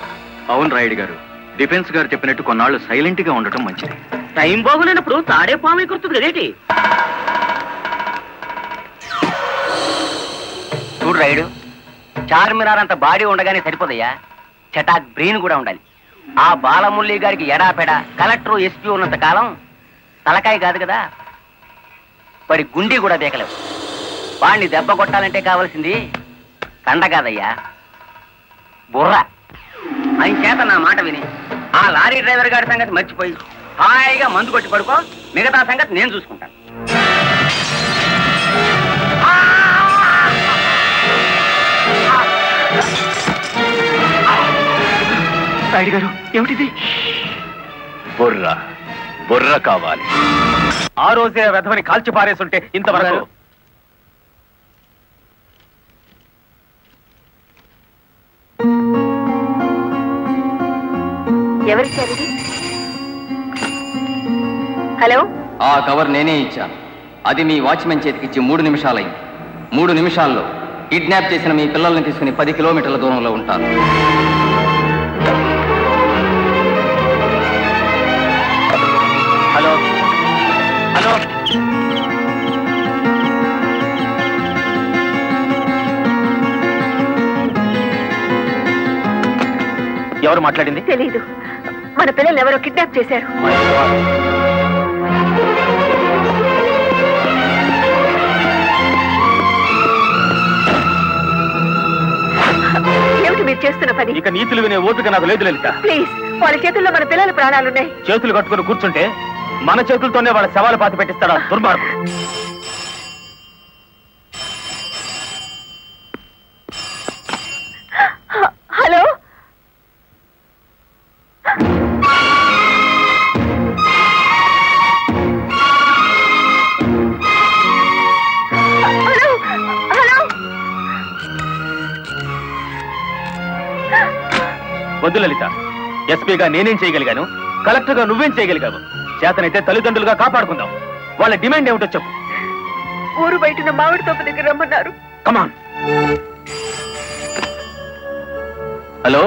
అవును రాయుడు గారు, డిఫెన్స్ గారు చెప్పినట్టు కొన్నాళ్ళు సైలెంట్ గా ఉండటం మంచిది. టైం బాగులేనప్పుడు తాడే పాము కుర్తుంది కదేటి. చూడు రాయుడు, చార్మినార్ అంత బాడీ ఉండగానే సరిపోదయ్యా, చటాక్ బ్రెయిన్ కూడా ఉండాలి. ఆ బాలమురళి గారికి ఎడాపెడా కలెక్టర్ ఎస్పీ ఉన్నంత కాలం తలకాయ కాదు కదా, వాడి గుండీ కూడా దేకలేవు. వాడిని దెబ్బ కొట్టాలంటే కావాల్సింది కండ కాదయ్యా, బుర్ర. ఆయన చేత నా మాట విని ఆ లారీ డ్రైవర్ గారి సంగతి మర్చిపోయి హాయిగా మందు కొట్టి పడుకో, మిగతా సంగతి నేను చూసుకుంటాను. రాయుడు గారు, ఏమిటిది? బుర్ర బుర్ర కావాలి. ఆ రోజే వెధవని కాల్చి పారేస్తుంటే ఇంతవరకు ఎవరిచ్చారు ఇది? హలో, ఆ కవర్ నేనే ఇచ్చాను. అది మీ వాచ్మెన్ చేతికిచ్చి 3 నిమిషాలైంది. 3 నిమిషాల్లో కిడ్నాప్ చేసిన మీ పిల్లల్ని తీసుకుని 10 కిలోమీటర్ల దూరంలో ఉంటాను. హలో హలో, ఎవరు మాట్లాడింది? తెలీదు. మన పిల్లలు ఎవరో కిడ్నాప్ చేశారు. ఏమిటి మీరు చేస్తున్న పని? ఇక నీతులు వినే ఓపిక నాకు లేదు లలిత. ప్లీజ్, వాళ్ళ చేతుల్లో మన పిల్లల ప్రాణాలున్నాయి. చేతులు కట్టుకుని కూర్చుంటే మన చేతులతోనే వాళ్ళ శవాలు పాతి పెట్టిస్తాడా దుర్మార్గుడు. Hello, hello, hello. వద్దు లలిత, ఎస్పీగా నేనేం చేయగలిగాను, కలెక్టర్గా నువ్వేం చేయగలిగావు? చేతనైతే తల్లిదండ్రులుగా కాపాడుకుందాం. వాళ్ళ డిమాండ్ ఏమిటో చెప్పు. ఊరు బయట మామిడి తోపు దగ్గర రమ్మన్నారు. కమాన్. హలో,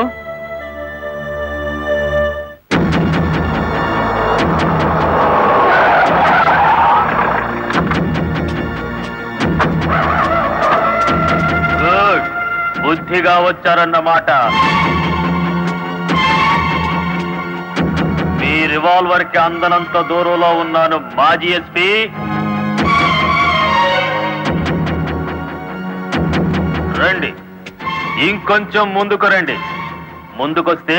గుడ్, బుద్ధిగా వచ్చారన్నమాట. మీ రివాల్వర్ కి అందనంత దూరంలో ఉన్నాను మాజీ ఎస్పీ. రండి, ఇంకొంచెం ముందుకు రండి. ముందుకొస్తే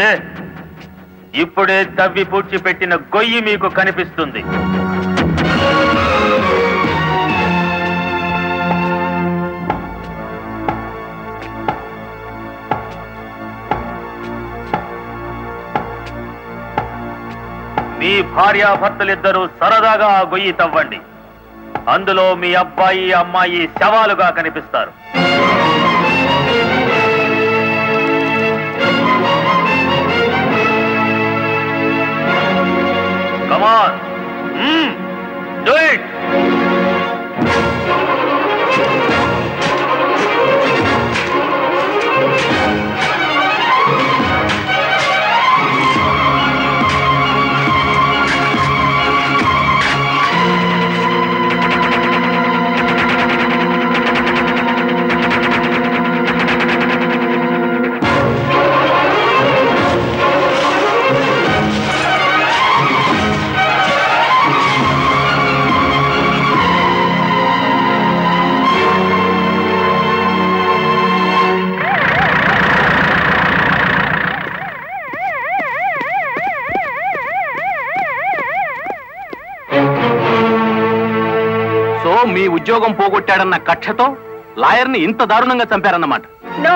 ఇప్పుడే తవ్వి పూడ్చిపెట్టిన గొయ్యి మీకు కనిపిస్తుంది. మీ భార్యాభర్తలిద్దరూ సరదాగా ఆ గొయ్యి తవ్వండి. అందులో మీ అబ్బాయి అమ్మాయి శవాలుగా కనిపిస్తారు. Come on. Do it. So మీ ఉద్యోగం పోగొట్టాడన్న కక్షతో లాయర్ని ఇంత దారుణంగా చంపారన్నమాట. నో,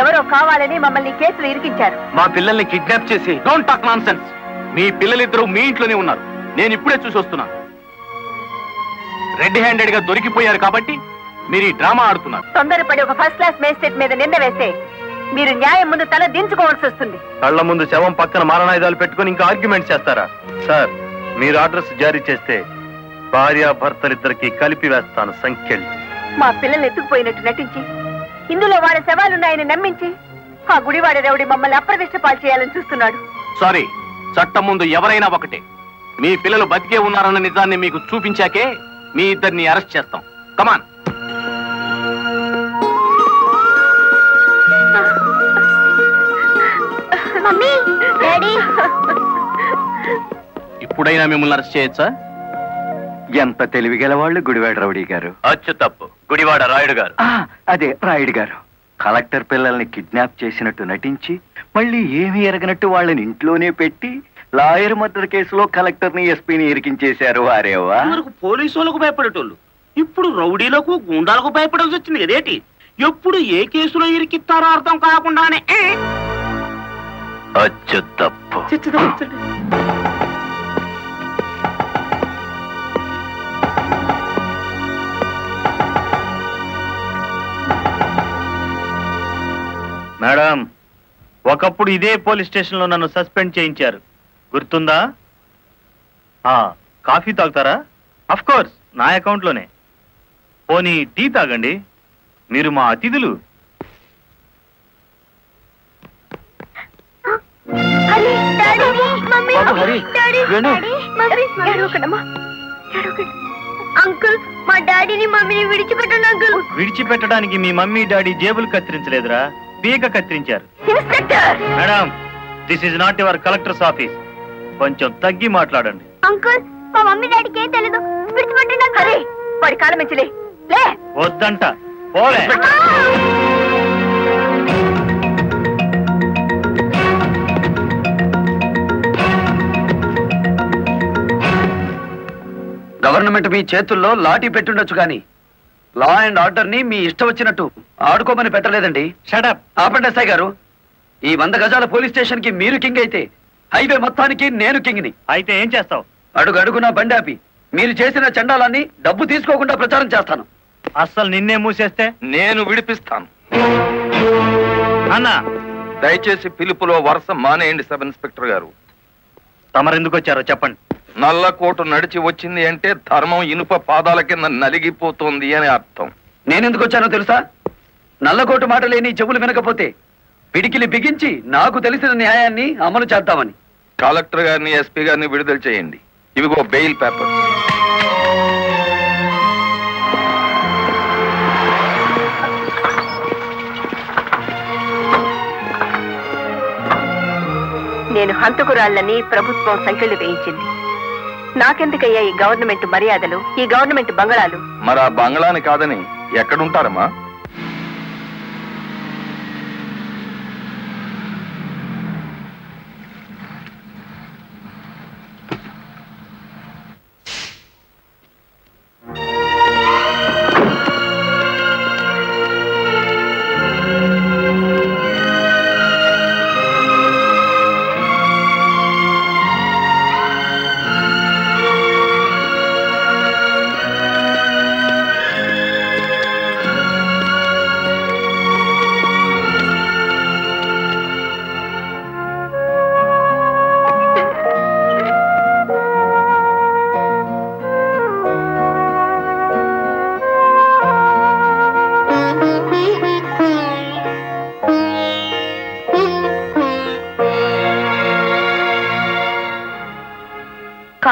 ఎవరో కావాలని మమ్మల్ని కేసులు ఇరికించారు. మా పిల్లల్ని కిడ్నాప్ చేసి డోంట్ టాక్ నాన్ సెన్స్. మీ పిల్లలిద్దరూ మీ ఇంట్లోనే ఉన్నారు. నేను ఇప్పుడే చూసి వస్తున్నాను. రెడ్ హ్యాండెడ్ గా దొరికిపోయారు కాబట్టి మీరు ఈ డ్రామా ఆడుతున్నారు. తొందరపడి ఒక ఫస్ట్ క్లాస్ మేజిస్ట్రేట్ మీద నింద వేస్తే మీరు న్యాయం ముందు తల దించుకోవాల్సి వస్తుంది. కళ్ళ ముందు శవం పక్కన మారణాయుధాలు పెట్టుకుని ఇంకా ఆర్గ్యుమెంట్ చేస్తారా? సార్, మీరు అడ్రస్ జారీ చేస్తే భార్యాభర్తలిద్దరికి కలిపి వేస్తాను సంఖ్యలు. మా పిల్లల్ని ఎత్తుకుపోయినట్టు నటించి ఇందులో వాళ్ళ శవాలున్నాయని నమ్మించి ఆ గుడివాడ రౌడీ మమ్మల్ని అప్రదిష్ట పాలు చేయాలని చూస్తున్నాడు. సారీ, చట్టం ముందు ఎవరైనా ఒకటే. మీ పిల్లలు బతికే ఉన్నారన్న నిజాన్ని మీకు చూపించాకే మీ ఇద్దరిని అరెస్ట్ చేస్తాం. కమాన్. Mummy, daddy. ఇప్పుడైనా మిమ్మల్ని అరెస్ట్ చేయొచ్చా? ఎంత తెలివిగల వాళ్ళు గుడివాడ రౌడీ గారు. అచ్చు తప్పు, గుడివాడ రాయుడు గారు. అదే రాయుడు గారు. కలెక్టర్ పిల్లల్ని కిడ్నాప్ చేసినట్టు నటించి మళ్ళీ ఏమీ ఎరగనట్టు వాళ్ళని ఇంట్లోనే పెట్టి లాయర్ మర్డర్ కేసులో కలెక్టర్ని ఎస్పీని ఇరికించేశారు. వారేవా పోలీసు వాళ్ళకు భయపడేటోళ్ళు ఇప్పుడు రౌడీలకు గుండాలకు భయపడాల్సి వచ్చింది కదేటి. ఎప్పుడు ఏ కేసులో ఇరికిస్తారో అర్థం కాకుండానే అచ్చు తప్పు. మేడం, ఒకప్పుడు ఇదే పోలీస్ స్టేషన్ లో నన్ను సస్పెండ్ చేయించారు, గుర్తుందా? కాఫీ తాగుతారా? అఫ్ కోర్స్, నా అకౌంట్ లోనే. పోనీ టీ తాగండి, మీరు మా అతిథులు. అంకుల్, మా డాడీని మమ్మీని విడిచిపెట్టండి అంకుల్. విడిచిపెట్టడానికి మీ మమ్మీ డాడీ జేబులు కత్తిరించలేదురా, పీక కత్తిరించారు. Madam, this is not your collector's office. కొంచెం తగ్గి మాట్లాడండి. అంకుల్, మా మమ్మీ డాడీకి ఏం తెలీదు, విడిచిపెట్టండి అంకుల్. వాడి కాలం మించలే. లే, వద్దంట, పోలే. గవర్నమెంట్ మీ చేతుల్లో లాఠీ పెట్టుండొచ్చు కానీ లా అండ్ ఆర్డర్ ని మీ ఇష్టం వచ్చినట్టు ఆడుకోమని పెట్టలేదండి. షటప్. ఆపండి ఎస్ఐ గారు. ఈ 100 గజాల పోలీస్ స్టేషన్ కి మీరు కింగ్ అయితే హైవే మొత్తానికి నేను కింగ్ని. అయితే ఏం చేస్తావు? అడుగు అడుగునా బండి ఆపి మీరు చేసిన చండాలాన్ని డబ్బు తీసుకోకుండా ప్రచారం చేస్తాను. అస్సలు నిన్నే మూసేస్తే నేను విడిపిస్తాను. అన్నా, దయచేసి పిలుపులో వరుస మానేయండి సబ్ ఇన్స్పెక్టర్ గారు. తమరెందుకు వచ్చారో చెప్పండి. నల్లకోటు నడిచి వచ్చింది అంటే ధర్మం ఇనుప పాదాల కింద నలిగిపోతుంది అని అర్థం. నేనెందుకు వచ్చానో తెలుసా? నల్లకోటు మాట లేని చెవులు వినకపోతే పిడికిలి బిగించి నాకు తెలిసిన న్యాయాన్ని అమలు చేద్దామని. కలెక్టర్ గారిని, ఎస్పీ గారిని విడుదల చేయండి. ఇవిగో బెయిల్ పేపర్. నేను హంతకురాళ్ళని ప్రభుత్వం సంఖ్యలు వేయించింది. నాకెందుకయ్యా ఈ గవర్నమెంట్ మర్యాదలు, ఈ గవర్నమెంట్ బంగళాలు? మరి ఆ బంగ్లాని కాదని ఎక్కడుంటారమ్మా?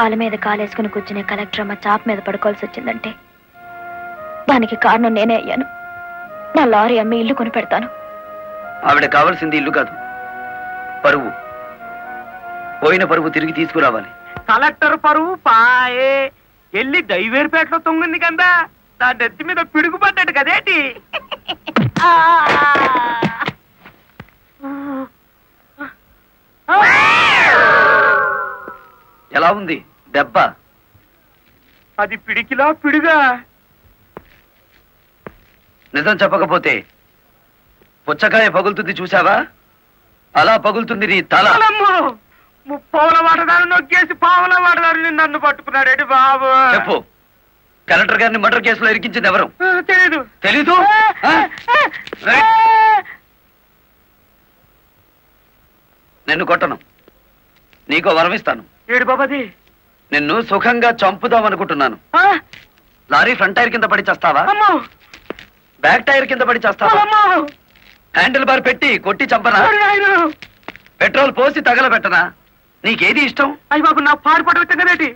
కాలు మీద కాలేసుకుని కూర్చునే కలెక్టర్ అమ్మ చాప్ మీద పడుకోవాల్సి వచ్చిందంటే దానికి కారణం నేనే అయ్యాను. నా లారీ అమ్మి ఇల్లు కొని పెడతాను. ఆవిడ కావాల్సింది ఇల్లు కాదు, పరువు. పోయిన పరువు తిరిగి తీసుకురావాలి. కలెక్టర్ పరువు పాయే వెళ్ళి దైవేరుపేటలో తొంగింది కదా, నా నెత్తి మీద పిడుగు పడ్డాడు కదేటి. ఎలా ఉంది దెబ్బ? అది పిడికిలా పిడుగా. నిజం చెప్పకపోతే పుచ్చకాయ పగులుతుంది చూసావా, అలా పగులుతుంది నీ తల. ముప్పావుల వాడదారు నొక్కేసి పావుల వాడదారు నన్ను పట్టుకున్నాడేటి బాబు. చెప్పు, కలెక్టర్ గారిని మర్డర్ కేసులో ఇరికించింది ఎవరు? తెలీదు. తెలీదు? నిన్ను కొట్టను, నీకో వరం ఇస్తాను. ఏడు బాబాది. నిన్ను సుఖంగా చంపుదాం అనుకుంటున్నాను. లారీ ఫ్రంట్ టైర్ కింద పడి చేస్తావా, బ్యాక్ టైర్ కింద పడి చేస్తావా, హ్యాండిల్ బార్ పెట్టి కొట్టి చంపనా, పెట్రోల్ పోసి తగలబెట్టనా? నీకేది ఇష్టం? అయ్యి బాబు, నా పాడుపడ తిన్నదేటి.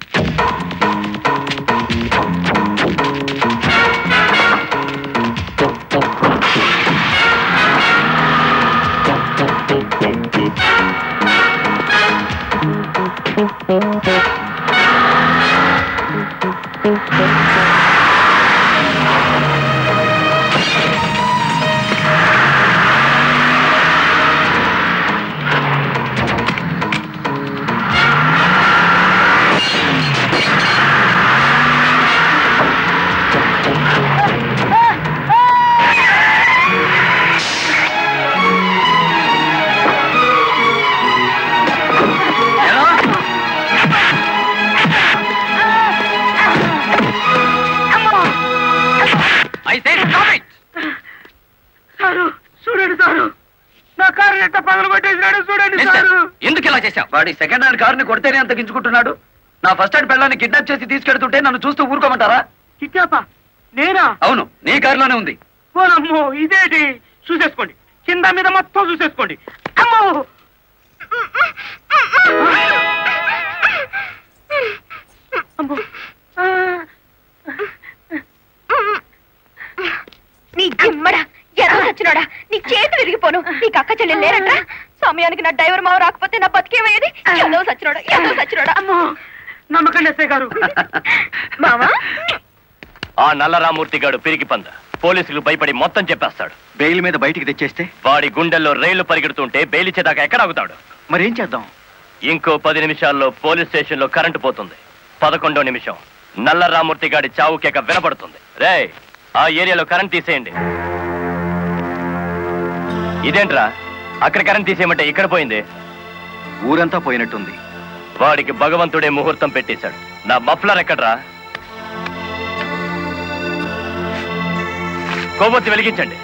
చూడండి సారు, నా కారు ఎట్ట పగలు కొట్టేసినాడు చూడండి సారు. ఎందుకు ఇలా చేశావు? వాడి సెకండ్ హ్యాండ్ కారుని కొడితేనే అంత గించుకుంటున్నాడు. నా ఫస్ట్ హ్యాండ్ పిల్లని కిడ్నాప్ చేసి తీసుకెడుతుంటే నన్ను చూస్తూ ఊరుకోమంటారా? కిడ్నాపా? నేనా? అవును, నీ కారులోనే ఉంది. ఓనమ్మో, ఇదేంటి? చూసేసుకోండి, కింద మీద మొత్తం చూసేసుకోండి. అమ్మో, అమ్మో. నీ జిమ్మడా ఎలా చచ్చినాడా, నీ చేతులు విరిగిపోను. నీకు అక్క చెల్లెలు లేరంట. సమయానికి నా డ్రైవర్ మావ రాకపోతే నా బతికేమయ్యేది. ఏదో సచ్చినోడా. అమ్మో, నమ్మకండి ఎస్ఐ గారు. మావా, ఆ నల్లరామూర్తి గాడు పిరికి పంద పోలీసులు భయపడి మొత్తం చెప్పేస్తాడు. బెయిల్ మీద బయటికి తెచ్చేస్తే వాడి గుండెల్లో రైళ్లు పరిగెడుతుంటే బెయిలిచ్చేదాకా ఎక్కడ ఆగుతాడు? మరేం చేద్దాం? ఇంకో 10 నిమిషాల్లో పోలీస్ స్టేషన్ లో కరెంటు పోతుంది. 11వ నిమిషం నల్లరామూర్తి గాడి చావు కేక వినపడుతుంది. రే, ఆ ఏరియాలో కరెంట్ తీసేయండి. ఇదేంట్రా, అక్కడ కరెంట్ తీసేయమంటే ఇక్కడ పోయింది? ఊరంతా పోయినట్టుంది. వాడికి భగవంతుడే ముహూర్తం పెట్టేశాడు. నా మఫ్లర్ ఎక్కడ్రా? కొవ్వొత్తి వెలిగించండి.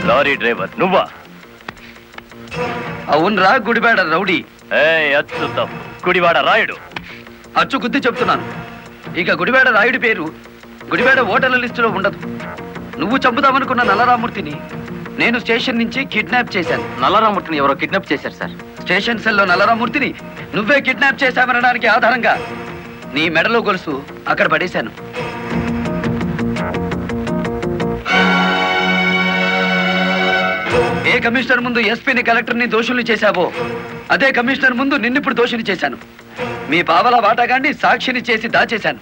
లారీ డ్రైవర్ నువ్వా? అవునరా, గుడివాడ రౌడీ. అచ్చు తప్పు, గుడివాడ రాయుడు. అచ్చు గుద్ది చెప్తున్నాను. ఇక గుడివాడ రాయుడి పేరు గుడివాడ ఓటర్ల లిస్టులో ఉండదు. నువ్వు చంపుదామనుకున్న నల్లరామూర్తిని నేను స్టేషన్ నుంచి కిడ్నాప్ చేశాను. నల్లరామూర్తిని ఎవరో కిడ్నాప్ చేశారు సార్. స్టేషన్ సెల్లో నల్లరామూర్తిని నువ్వే కిడ్నాప్ చేశామనడానికి ఆధారంగా నీ మెడలో గొలుసు అక్కడ పడేశాను. ఏ కమిషనర్ ముందు ఎస్పీని కలెక్టర్ని దోషుల్ని చేశావో అదే కమిషనర్ ముందు నిన్నిప్పుడు దోషుని చేశాను. మీ పావలా వాటాగాన్ని సాక్షిని చేసి దాచేశాను.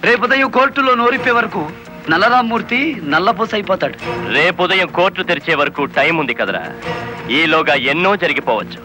రేపుదయం కోర్టులో నోరిప్పే వరకు నల్లరామూర్తి నల్లపూస అయిపోతాడు. రేపుదయం కోర్టు తెరిచే వరకు టైం ఉంది కదరా, ఈలోగా ఎన్నో జరిగిపోవచ్చు.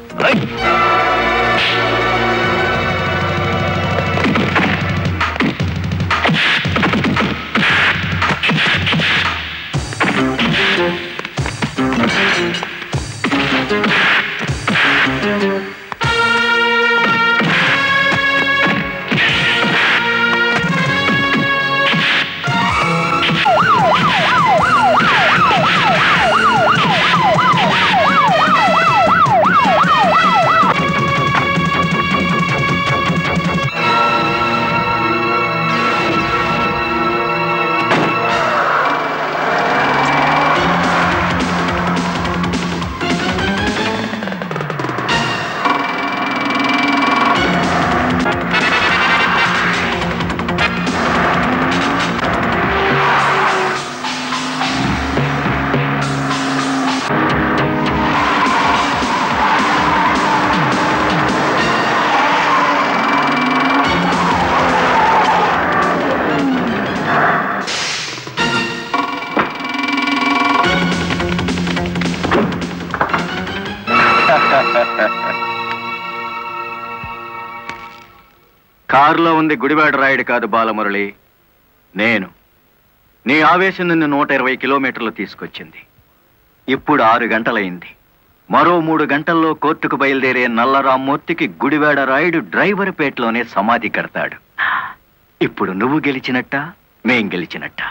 కారులో ఉంది గుడివాడ రాయుడు కాదు బాలమురళి, నేను. నీ ఆవేశం నిన్ను 120 కిలోమీటర్లు తీసుకొచ్చింది. ఇప్పుడు 6 గంటలైంది. మరో 3 గంటల్లో కోర్టుకు బయలుదేరే నల్లరామ్మూర్తికి గుడివాడ రాయుడు డ్రైవర్ పేటలోనే సమాధి కడతాడు. ఇప్పుడు నువ్వు గెలిచినట్ట, మేం గెలిచినట్ట.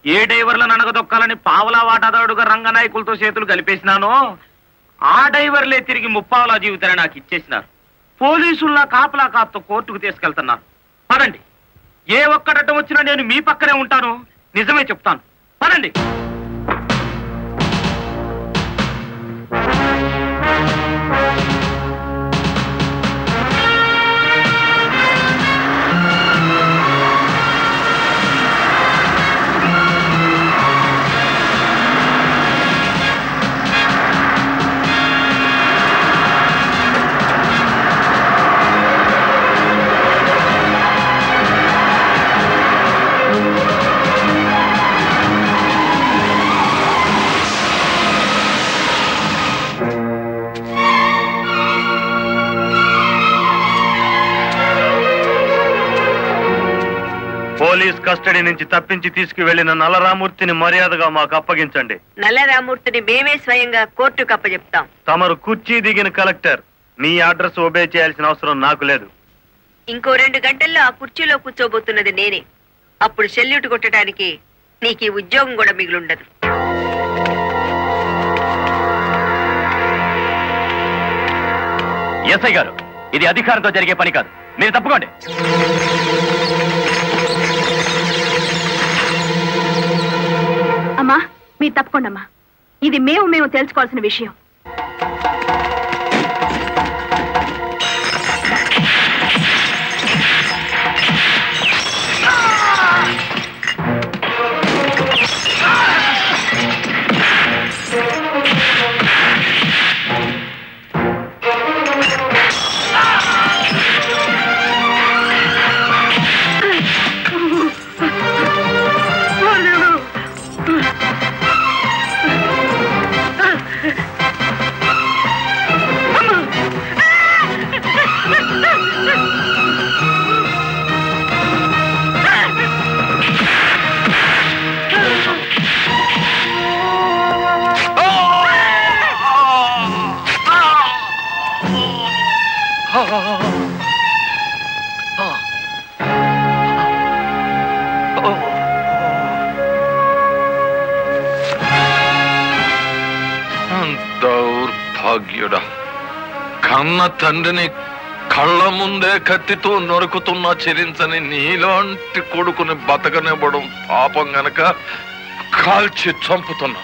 ఏ డ్రైవర్లను అనగదొక్కాలని పావలా వాటాదారుడుగా రంగనాయకులతో చేతులు కలిపేసినానో ఆ డ్రైవర్లే తిరిగి ముప్పావలా జీవితాన్ని నాకు ఇచ్చేసినారు. పోలీసుల్లా కాపలా కాపుతో కోర్టుకు తీసుకెళ్తున్నారు. పదండి, ఏ ఒక్కడటం వచ్చినా నేను మీ పక్కనే ఉంటాను. నిజమే చెప్తాను, పదండి. పోలీస్ కస్టడీ నుంచి తప్పించి తీసుకువెళ్లిన నల్లరామూర్తిని మర్యాదగా మాకు అప్పగించండి. నల్లరామూర్తిని మేమే స్వయంగా కోర్టుకు అప్పచెప్తాం. తమరు కుర్చీ దిగిన కలెక్టర్, మీ అడ్రస్ ఒబే చేయాల్సిన అవసరం నాకు లేదు. ఇంకో 2 గంటల్లో ఆ కుర్చీలో కూర్చోబోతున్నది నేనే. అప్పుడు సెల్యూట్ కొట్టడానికి నీకు ఈ ఉద్యోగం కూడా మిగులుండదు. ఎస్ఐ గారు, ఇది అధికారంతో జరిగే పని కాదు, మీరు తప్పుకోండి. అమ్మా, మీరు తప్పకుండా అమ్మా. ఇది మేము తెలుసుకోవాల్సిన విషయం. దౌర్భాగ్యుడా, కన్న తండ్రిని కళ్ళ ముందే కత్తితో నరుకుతున్నా చెరించని నీలాంటి కొడుకుని బతకనివ్వడం పాపం గనక కాల్చి చంపుతున్నా.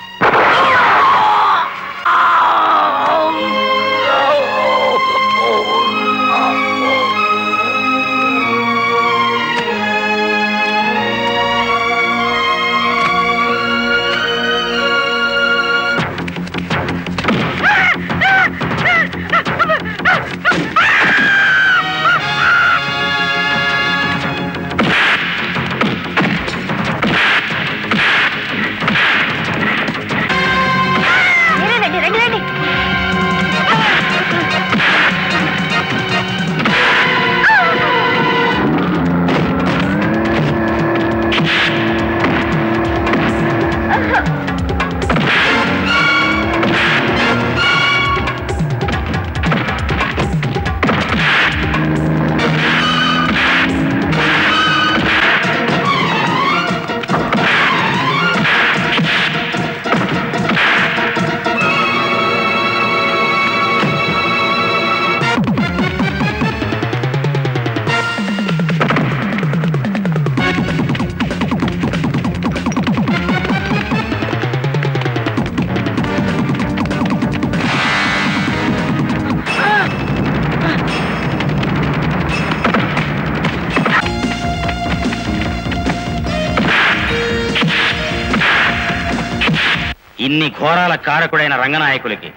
ఇన్ని ఘోరాల కారకుడైన రంగనాయకులకి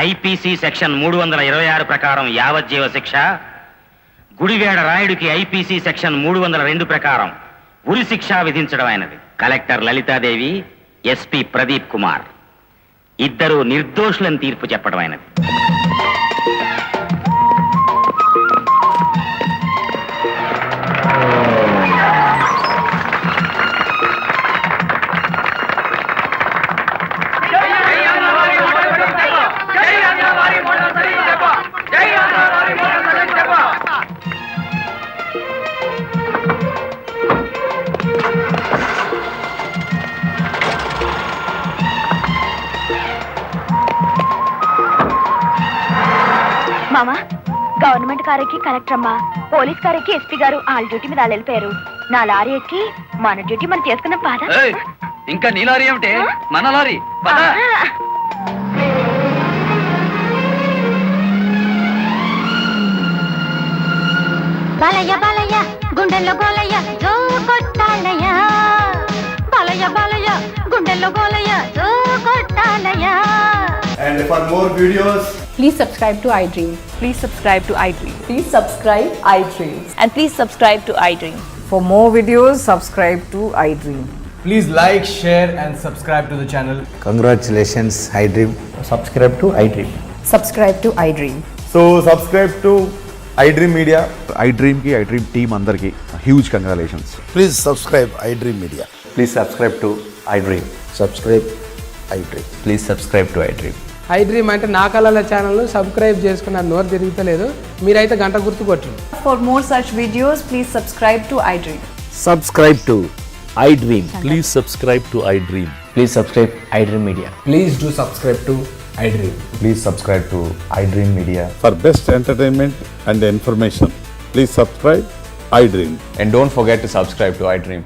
ఐపీసీ సెక్షన్ 326 ప్రకారం యావజ్జీవ శిక్ష, గుడివేడ రాయుడికి ఐపీసీ సెక్షన్ 302 ప్రకారం ఉరి శిక్ష విధించడం అయినది. కలెక్టర్ లలితాదేవి, ఎస్పీ ప్రదీప్ కుమార్ ఇద్దరు నిర్దోషులని తీర్పు చెప్పడం అయినది. మామా, గవర్నమెంట్ కార్ ఎక్కి కలెక్టర్ అమ్మా, పోలీస్ కార్ ఎక్కి ఎస్పీ గారు వాళ్ళ డ్యూటీ మీద వాళ్ళు వెళ్ళిపోయారు. నా లారీ ఎక్కి మన డ్యూటీ మనం చేసుకున్న బాధ. ఇంకా నీ లారీ ఏమిటి? మన లారీ. బాలయ్య బాలయ్య గుండెల్లో గోలయ్య జో కొట్టాలయ్య, బాలయ్య బాలయ్య గుండెల్లో గోలయ్య జో కొట్టాలయ్య. And for more videos, Please subscribe to iDream. Please subscribe to iDream. Please subscribe iDream. And please subscribe to iDream. For more videos, subscribe to iDream. please like, share and subscribe to the channel. Congratulations iDream. Subscribe to iDream. Subscribe to iDream. So subscribe to iDream Media. iDream కి iDream టీమ్ అందరికి huge congratulations. Please subscribe iDream Media. Please subscribe to iDream. Subscribe iDream. Please subscribe to iDream. iDream అంటే నా కళల ఛానల్ సబ్స్క్రైబ్ చేసుకున్న నోరు తిరుగుతలేదు. మీరైతే గంట గుర్తు కొట్టండి. For more such videos, please subscribe to iDream. Subscribe to iDream. Please subscribe to iDream. Please subscribe iDream Media. Please do subscribe to iDream. Please subscribe to iDream Media. For best entertainment and information, please subscribe iDream. And don't forget to subscribe to iDream.